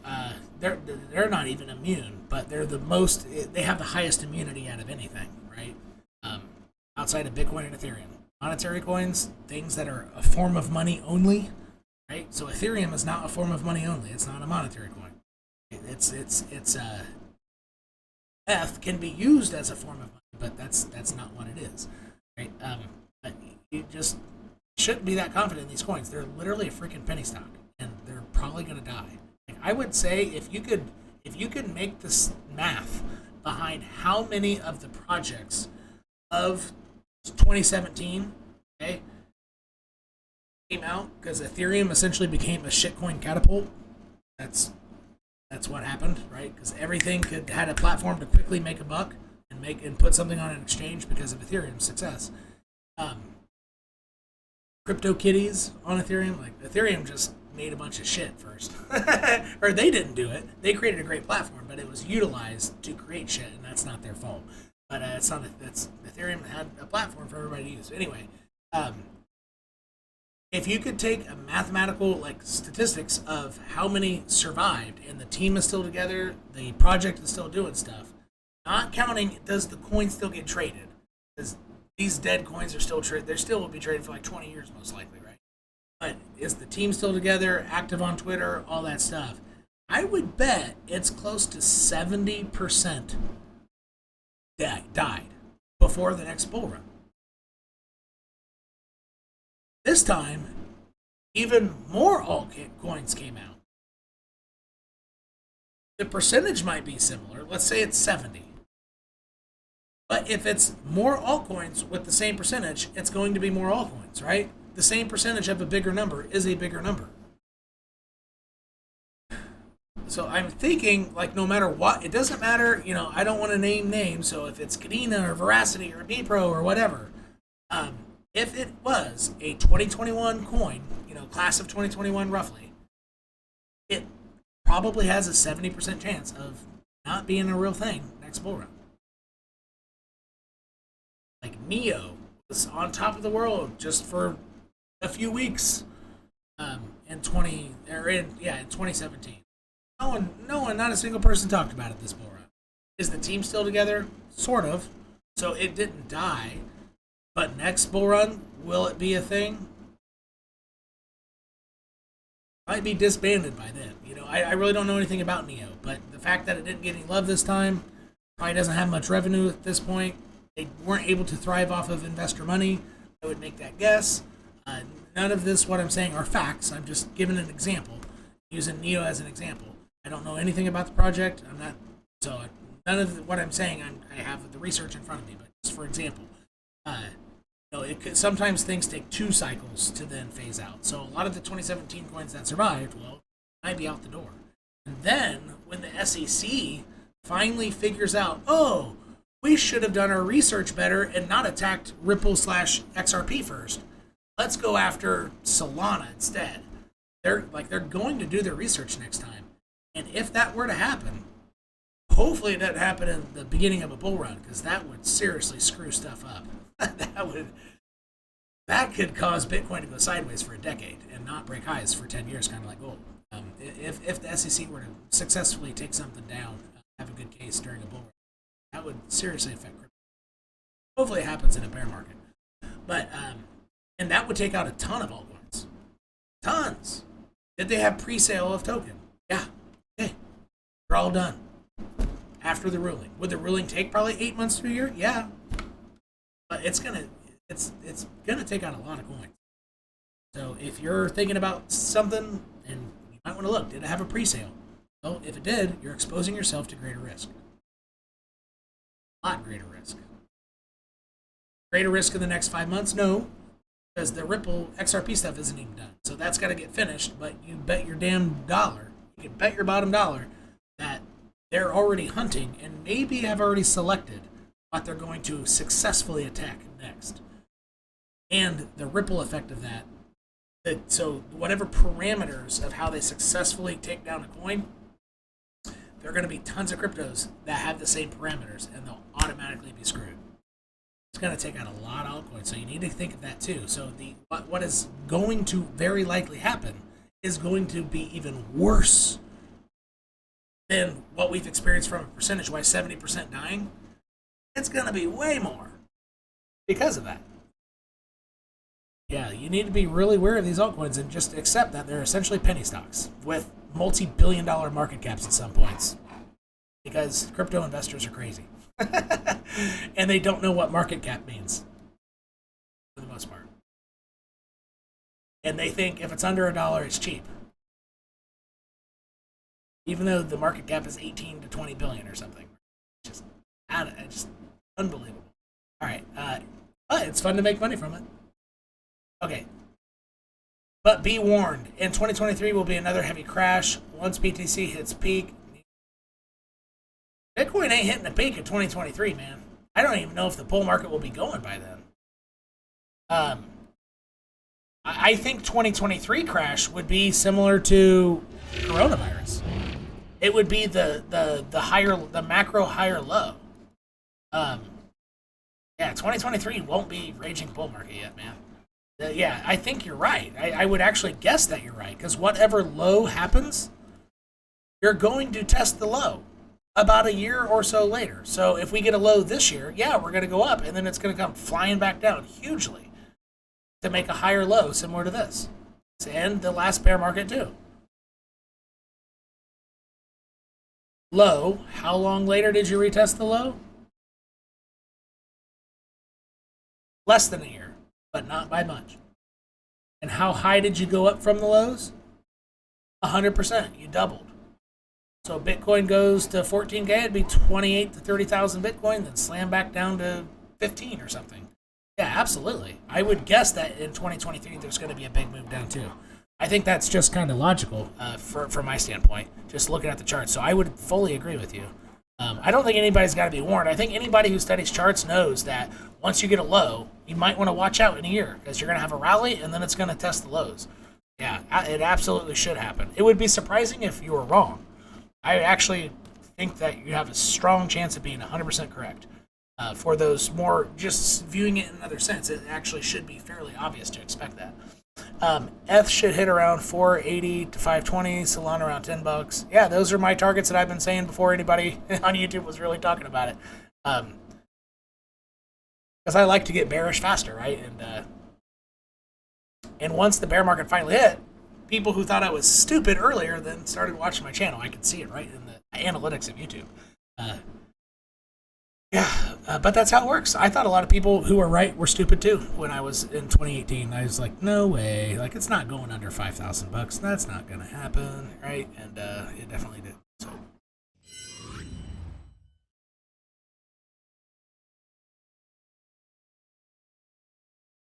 they're not even immune, but they have the highest immunity out of anything, right? Outside of Bitcoin and Ethereum. Monetary coins, things that are a form of money only, right? So Ethereum is not a form of money only. It's not a monetary coin. It's ETH can be used as a form of money, but that's not what it is, right? But you just shouldn't be that confident in these coins. They're literally a freaking penny stock, and they're probably going to die. Like, I would say if you could make this math behind how many of the projects of 2017, okay, came out because Ethereum essentially became a shitcoin catapult. That's what happened, right? Because everything had a platform to quickly make a buck and put something on an exchange because of Ethereum's success. Crypto kitties on Ethereum, like Ethereum just made a bunch of shit first, or they didn't do it. They created a great platform, but it was utilized to create shit, and that's not their fault. But it's not. That's Ethereum had a platform for everybody to use. Anyway, if you could take a mathematical statistics of how many survived and the team is still together, the project is still doing stuff, not counting does the coin still get traded, because these dead coins are still traded. They still will be traded for like 20 years most likely, right? But is the team still together, active on Twitter, all that stuff? I would bet it's close to 70% that died before the next bull run. This time, even more altcoins came out. The percentage might be similar. Let's say it's 70. But if it's more altcoins with the same percentage, it's going to be more altcoins, right? The same percentage of a bigger number is a bigger number. So I'm thinking, no matter what, it doesn't matter, I don't want to name names, so if it's Kadena or Veracity or Bpro or whatever, if it was a 2021 coin, class of 2021 roughly, it probably has a 70% chance of not being a real thing next bull run. Like Neo was on top of the world just for a few weeks in 2017. No one, not a single person talked about it this bull run. Is the team still together? Sort of. So it didn't die. But next bull run, will it be a thing? Might be disbanded by then. I really don't know anything about Neo, but the fact that it didn't get any love this time probably doesn't have much revenue at this point. They weren't able to thrive off of investor money. I would make that guess. None of this, what I'm saying, are facts. I'm just giving an example, using Neo as an example. I don't know anything about the project. None of what I'm saying, I have the research in front of me, but just for example, sometimes things take 2 cycles to then phase out. So a lot of the 2017 coins that survived, might be out the door. And then when the SEC finally figures out, we should have done our research better and not attacked Ripple/XRP first. Let's go after Solana instead. They're going to do their research next time. And if that were to happen, hopefully it doesn't happen in the beginning of a bull run, because that would seriously screw stuff up. That could cause Bitcoin to go sideways for a decade and not break highs for 10 years, kind of like gold. If the SEC were to successfully take something down have a good case during a bull run. That would seriously affect crypto. Hopefully it happens in a bear market. But, and that would take out a ton of altcoins. Tons. Did they have pre-sale of token? Yeah. Okay. They're all done. After the ruling. Would the ruling take probably 8 months to a year? Yeah. But it's gonna take out a lot of coins. So if you're thinking about something, and you might want to look, did it have a pre-sale? Well, if it did, you're exposing yourself to greater risk. A lot greater risk. Greater risk in the next 5 months? No, because the Ripple XRP stuff isn't even done. So that's got to get finished, but you bet your damn dollar, you can bet your bottom dollar that they're already hunting and maybe have already selected what they're going to successfully attack next. And the ripple effect of that, so whatever parameters of how they successfully take down a coin, there are going to be tons of cryptos that have the same parameters, and they'll automatically be screwed. It's going to take out a lot of altcoins, so you need to think of that too. So what is going to very likely happen is going to be even worse than what we've experienced from a percentage-wise 70% dying. It's going to be way more because of that. Yeah, you need to be really aware of these altcoins and just accept that they're essentially penny stocks with multi-billion-dollar market caps at some points, because crypto investors are crazy. And they don't know what market cap means for the most part. And they think if it's under $1, it's cheap, even though the market cap is 18 to 20 billion or something. Just unbelievable. All right, but it's fun to make money from it. Okay, but be warned, in 2023 will be another heavy crash once BTC hits peak. Bitcoin ain't hitting a peak in 2023, man. I don't even know if the bull market will be going by then. I think 2023 crash would be similar to coronavirus. It would be the macro higher low. Yeah, 2023 won't be raging bull market yet, man. Yeah, I think you're right. I would actually guess that you're right, because whatever low happens, you're going to test the low about a year or so later. So if we get a low this year, yeah, we're going to go up, and then it's going to come flying back down hugely to make a higher low similar to this. And the last bear market too. Low, how long later did you retest the low? Less than a year, but not by much. And how high did you go up from the lows? 100%. You doubled. So Bitcoin goes to 14K, it'd be 28 to 30,000 Bitcoin, then slam back down to 15 or something. Yeah, absolutely. I would guess that in 2023 there's going to be a big move down too. I think that's just kind of logical from my standpoint, just looking at the charts. So I would fully agree with you. I don't think anybody's got to be warned. I think anybody who studies charts knows that once you get a low, you might want to watch out in a year, because you're going to have a rally and then it's going to test the lows. Yeah, it absolutely should happen. It would be surprising if you were wrong. I actually think that you have a strong chance of being 100% correct. For those more just viewing it in another sense, it actually should be fairly obvious to expect that. ETH should hit around 480 to 520, Solana around $10. Yeah, those are my targets that I've been saying before anybody on YouTube was really talking about it. Because I like to get bearish faster, right? And once the bear market finally hit, people who thought I was stupid earlier then started watching my channel. I could see it right in the analytics of YouTube. But that's how it works. I thought a lot of people who were right were stupid too when I was in 2018. I was like, no way. Like, it's not going under $5,000. That's not going to happen, right? And it definitely did. So.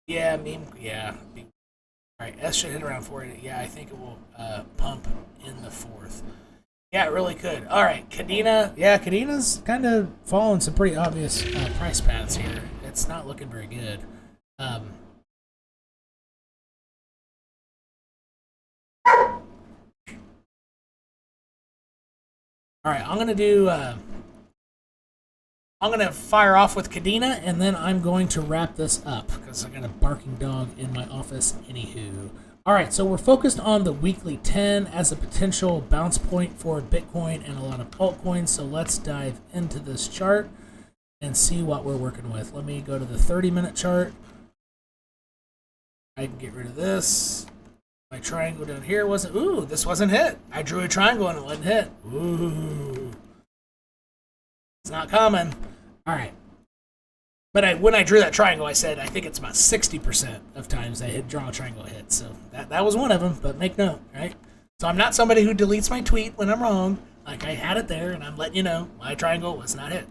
Yeah, all right, S should hit around 480. Yeah, I think it will pump in the fourth. Yeah, it really could. All right, Kadena. Yeah, Kadena's kind of following some pretty obvious price paths here. It's not looking very good. All right, I'm gonna fire off with Kadena, and then I'm going to wrap this up because I got a barking dog in my office. Anywho, All right, so we're focused on the weekly 10 as a potential bounce point for Bitcoin and a lot of altcoins. So let's dive into this chart and see what we're working with. Let me go to the 30-minute chart. I can get rid of this. My triangle down here wasn't, ooh, this wasn't hit. I drew a triangle and it wasn't hit. Ooh. It's not common. All right. But when I drew that triangle, I said I think it's about 60% of times I draw a triangle hit. So that was one of them, but make note, right? So I'm not somebody who deletes my tweet when I'm wrong. Like, I had it there, and I'm letting you know my triangle was not hit.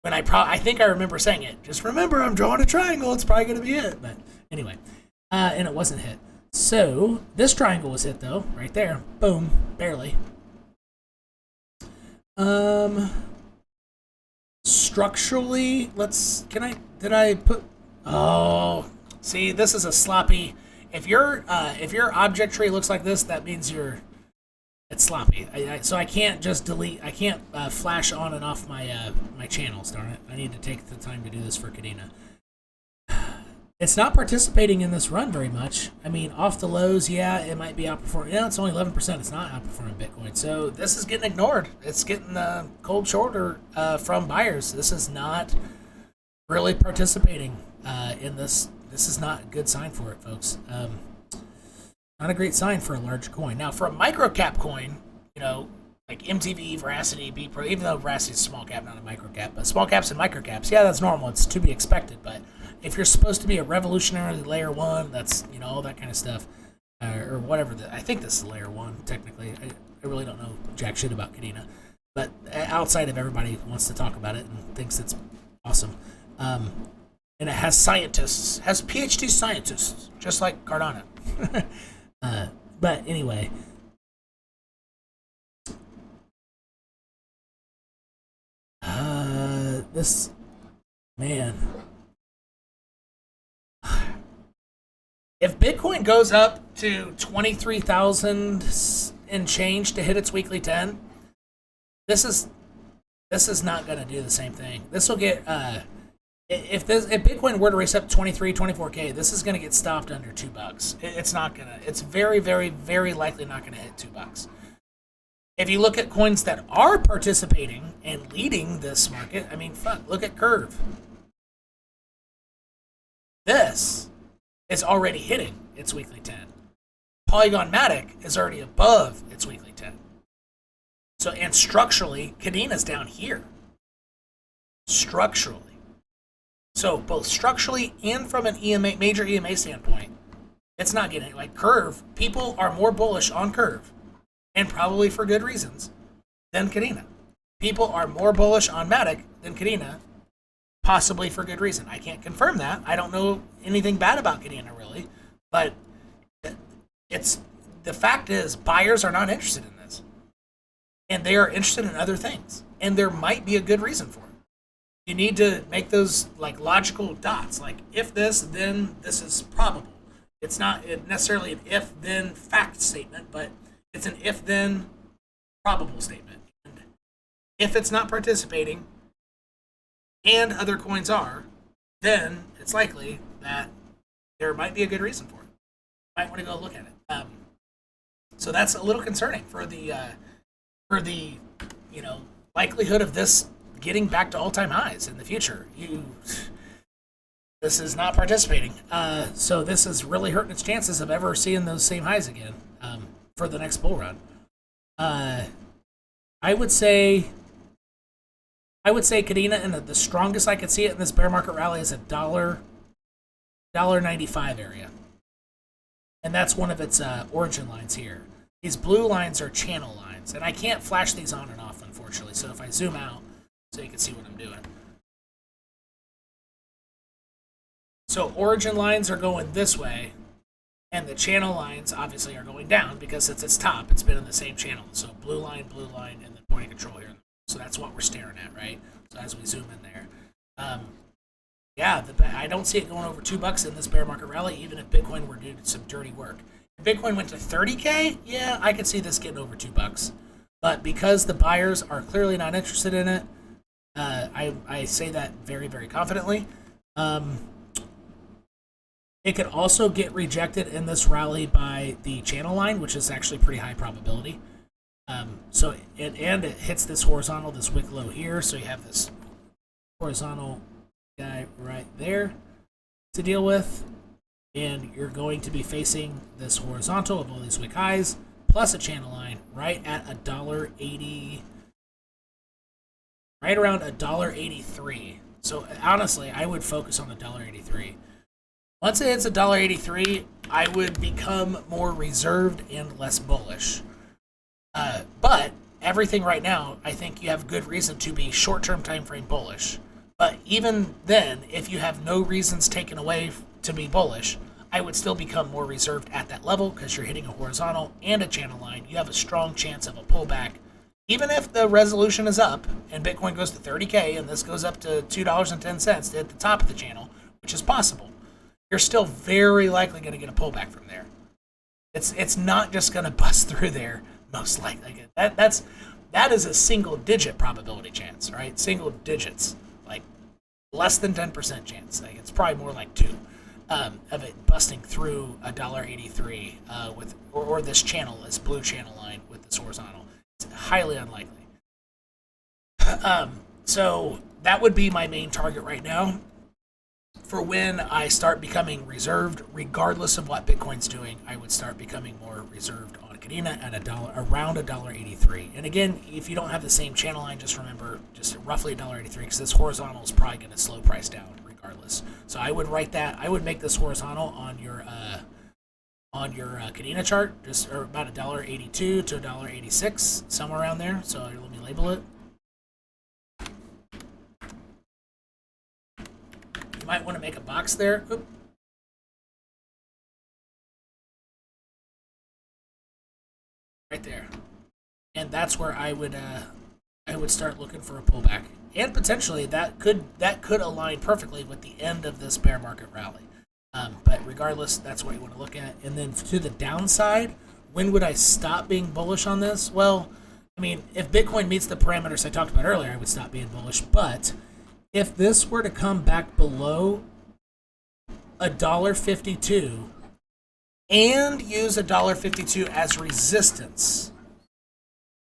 When I think I remember saying it. Just remember, I'm drawing a triangle. It's probably going to be it. But anyway, and it wasn't hit. So this triangle was hit, though, right there. Boom, barely. Structurally, did I put, oh, see, this is a sloppy, if your object tree looks like this, that means it's sloppy. So I can't just delete, I can't flash on and off my my channels, darn it. I need to take the time to do this for Kadena. It's not participating in this run very much. I mean, off the lows, yeah, it might be outperforming. Yeah, it's only 11%. It's not outperforming Bitcoin. So this is getting ignored. It's getting cold shoulder from buyers. This is not really participating in this. This is not a good sign for it, folks. Not a great sign for a large coin. Now, for a micro cap coin, you know, like MTV, Veracity, BPro, even though Veracity is small cap, not a micro cap, but small caps and micro caps, yeah, that's normal. It's to be expected, but if you're supposed to be a revolutionary layer one, that's, you know, all that kind of stuff, or whatever. I think this is layer one, technically. I really don't know jack shit about Kadena, but outside of everybody who wants to talk about it and thinks it's awesome. And it has scientists, has PhD scientists, just like Cardano. But anyway. This, man. If Bitcoin goes up to 23,000 and change to hit its weekly 10, this is not going to do the same thing. This will get if Bitcoin were to race up 23, 24K, this is going to get stopped under $2. It's not going to. It's very, very, very likely not going to hit $2. If you look at coins that are participating and leading this market, I mean, fuck, look at Curve. This is already hitting its weekly 10. Polygon MATIC is already above its weekly 10. So, and structurally, Kadena's down here. Structurally. So, both structurally and from an EMA, major EMA standpoint, it's not getting, like Curve, people are more bullish on Curve, and probably for good reasons, than Kadena. People are more bullish on MATIC than Kadena, possibly for good reason. I can't confirm that. I don't know anything bad about Kadena, really. But the fact is, buyers are not interested in this. And they are interested in other things. And there might be a good reason for it. You need to make those like logical dots. Like, if this, then this is probable. It's not necessarily an if-then fact statement, but it's an if-then probable statement. And if it's not participating, and other coins are, then it's likely that there might be a good reason for it. You might want to go look at it. So that's a little concerning for the you know, likelihood of this getting back to all-time highs in the future. This is not participating. So this is really hurting its chances of ever seeing those same highs again for the next bull run. I would say Kadena, and the strongest I could see it in this bear market rally is a $1.95 area. And that's one of its origin lines here. These blue lines are channel lines, and I can't flash these on and off, unfortunately. So if I zoom out, so you can see what I'm doing. So origin lines are going this way, and the channel lines obviously are going down because it's its top. It's been in the same channel. So blue line, and then point of control here. So that's what we're staring at, right? So as we zoom in there. Yeah, I don't see it going over $2 in this bear market rally, even if Bitcoin were doing some dirty work. If Bitcoin went to 30K, yeah, I could see this getting over $2. But because the buyers are clearly not interested in it, I say that very, very confidently. It could also get rejected in this rally by the channel line, which is actually pretty high probability. So it hits this horizontal, this wick low here. So you have this horizontal guy right there to deal with, and you're going to be facing this horizontal of all these wick highs plus a channel line right at $1.80, right around $1.83. So honestly, I would focus on the $1.83. Once it hits $1.83, I would become more reserved and less bullish. But everything right now, I think you have good reason to be short-term time frame bullish. But even then, if you have no reasons taken away to be bullish, I would still become more reserved at that level because you're hitting a horizontal and a channel line. You have a strong chance of a pullback. Even if the resolution is up and Bitcoin goes to 30K and this goes up to $2.10 at the top of the channel, which is possible, you're still very likely going to get a pullback from there. It's not just going to bust through there, most likely. That is a single-digit probability chance, right? Single digits, like less than 10% chance. Like it's probably more like 2 of it busting through $1.83 with or this channel, this blue channel line with this horizontal. It's highly unlikely. So that would be my main target right now. For when I start becoming reserved, regardless of what Bitcoin's doing, I would start becoming more reserved on Kadena at around $1.83. And again, if you don't have the same channel line, just remember just roughly $1.83 because this horizontal is probably going to slow price down regardless. So I would write that. I would make this horizontal on your Kadena chart, just or about $1.82 to $1.86, somewhere around there. So let me label it. You might want to make a box there. Oop. Right there, and that's where I would start looking for a pullback, and potentially that could align perfectly with the end of this bear market rally. But regardless, that's what you want to look at. And then to the downside, when would I stop being bullish on this? Well, I mean, if Bitcoin meets the parameters I talked about earlier, I would stop being bullish. But if this were to come back below $1.52 and use $1.52 as resistance,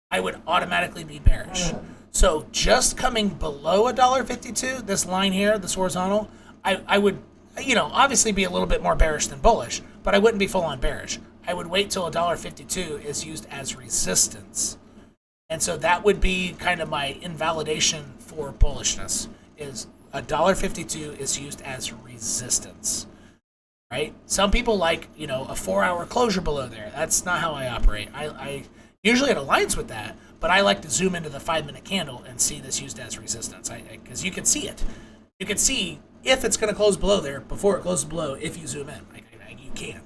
I would automatically be bearish. So just coming below $1.52, this line here, this horizontal, I would, obviously be a little bit more bearish than bullish, but I wouldn't be full on bearish. I would wait till $1.52 is used as resistance. And so that would be kind of my invalidation for bullishness, is $1.52 is used as resistance. Right? Some people like, a 4-hour closure below there. That's not how I operate. I usually it aligns with that, but I like to zoom into the 5-minute candle and see this used as resistance. Because you can see it. You can see if it's going to close below there before it closes below if you zoom in.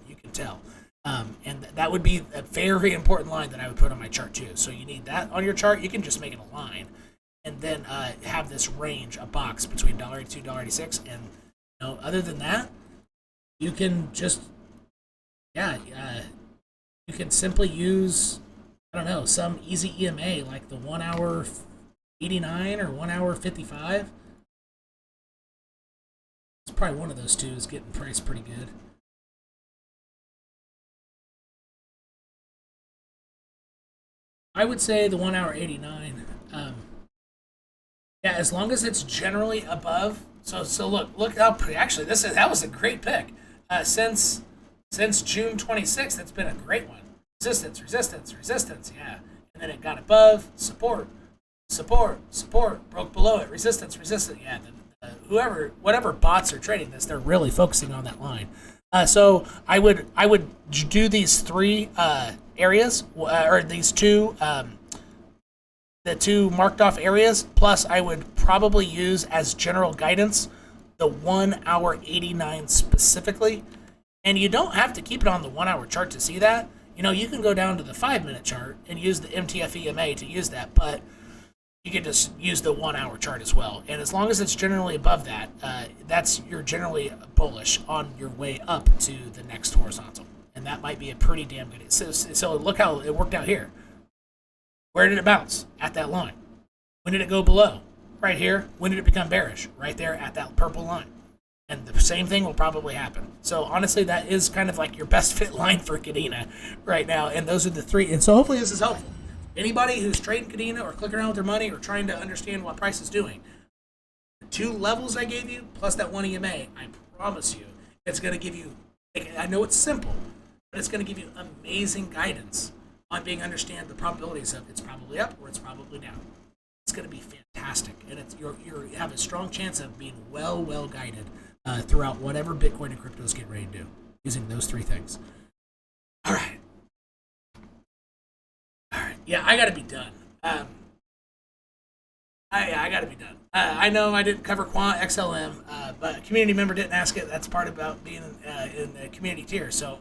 You can tell. And that would be a very important line that I would put on my chart too. So you need that on your chart. You can just make it a line and then have this range, a box between $1.82, $1.86. And other than that, you can just, you can simply use, some easy EMA like the 1 hour 89 or 1 hour 55. It's probably one of those two is getting priced pretty good. I would say the 1 hour 89. As long as it's generally above. So look how actually that was a great pick. Since June 26th, it's been a great one. Resistance, resistance, resistance, yeah. And then it got above, support, support, support, broke below it, resistance, resistance, yeah. Whatever bots are trading this, they're really focusing on that line. So I would do these 3 areas, or these 2, the 2 marked off areas, plus I would probably use as general guidance the 1 hour 89 specifically. And you don't have to keep it on the 1 hour chart to see that. You can go down to the 5-minute chart and use the MTF EMA to use that, but you can just use the 1 hour chart as well. And as long as it's generally above that, you're generally bullish on your way up to the next horizontal. And that might be a pretty damn good. So look how it worked out here. Where did it bounce? At that line. When did it go below? Right here. When did it become bearish? Right there at that purple line. And the same thing will probably happen. So honestly, that is kind of like your best fit line for Kadena right now. And those are the three. And so hopefully this is helpful. Anybody who's trading Kadena or clicking around with their money or trying to understand what price is doing, the 2 levels I gave you plus that 1 EMA, I promise you, it's going to give you, I know it's simple, but it's going to give you amazing guidance on being understand the probabilities of it's probably up or it's probably down. It's going to be fantastic. And it's you have a strong chance of being well guided throughout whatever Bitcoin and cryptos get ready to do using those 3 things. All right. Yeah, I got to be done. I got to be done. I know I didn't cover Quant XLM, but a community member didn't ask it. That's part about being in the community tier. So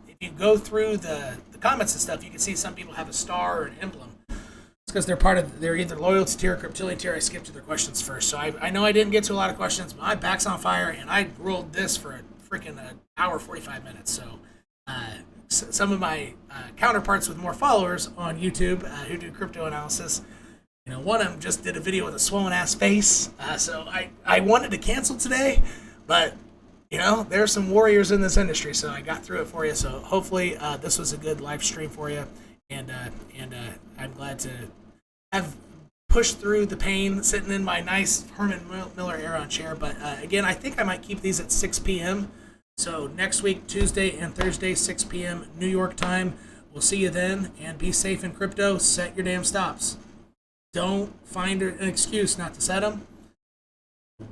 if you go through the comments and stuff, you can see some people have a star or an emblem. It's because they're either loyalty tier or cryptillion tier. I skipped to their questions first. So I know I didn't get to a lot of questions, but my back's on fire, and I rolled this for a freaking hour, 45 minutes. So some of my counterparts with more followers on YouTube who do crypto analysis, one of them just did a video with a swollen ass face. So I wanted to cancel today, but there's some warriors in this industry, so I got through it for you. So hopefully this was a good live stream for you, and I'm glad to have pushed through the pain sitting in my nice Herman Miller Aeron chair. But again, I think I might keep these at 6 p.m. So next week, Tuesday and Thursday, 6 p.m. New York time. We'll see you then, and be safe in crypto. Set your damn stops. Don't find an excuse not to set them.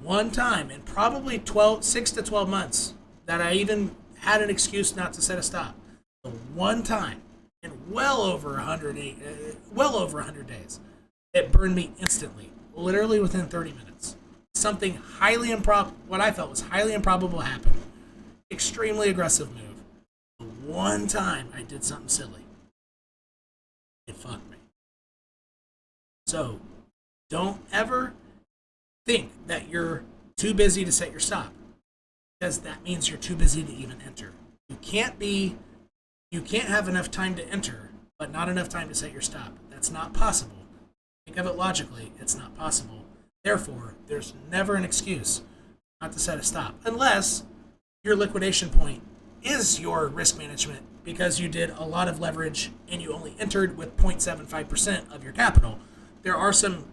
One time in probably 6 to 12 months that I even had an excuse not to set a stop. The one time in well over 100 days, it burned me instantly, literally within 30 minutes. Something highly improbable, what I felt was highly improbable happened. Extremely aggressive move. The one time I did something silly, it fucked me. So don't ever think that you're too busy to set your stop, because that means you're too busy to even enter. You can't have enough time to enter, but not enough time to set your stop. That's not possible. Think of it logically. It's not possible. Therefore, there's never an excuse not to set a stop, unless your liquidation point is your risk management because you did a lot of leverage and you only entered with 0.75% of your capital. There are some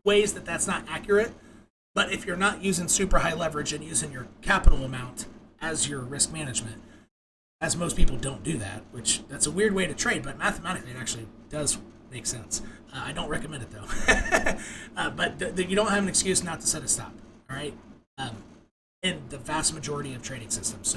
ways that that's not accurate, but if you're not using super high leverage and using your capital amount as your risk management, as most people don't do that, which that's a weird way to trade, but mathematically it actually does make sense. I don't recommend it though. But you don't have an excuse not to set a stop, all right? In the vast majority of trading systems. So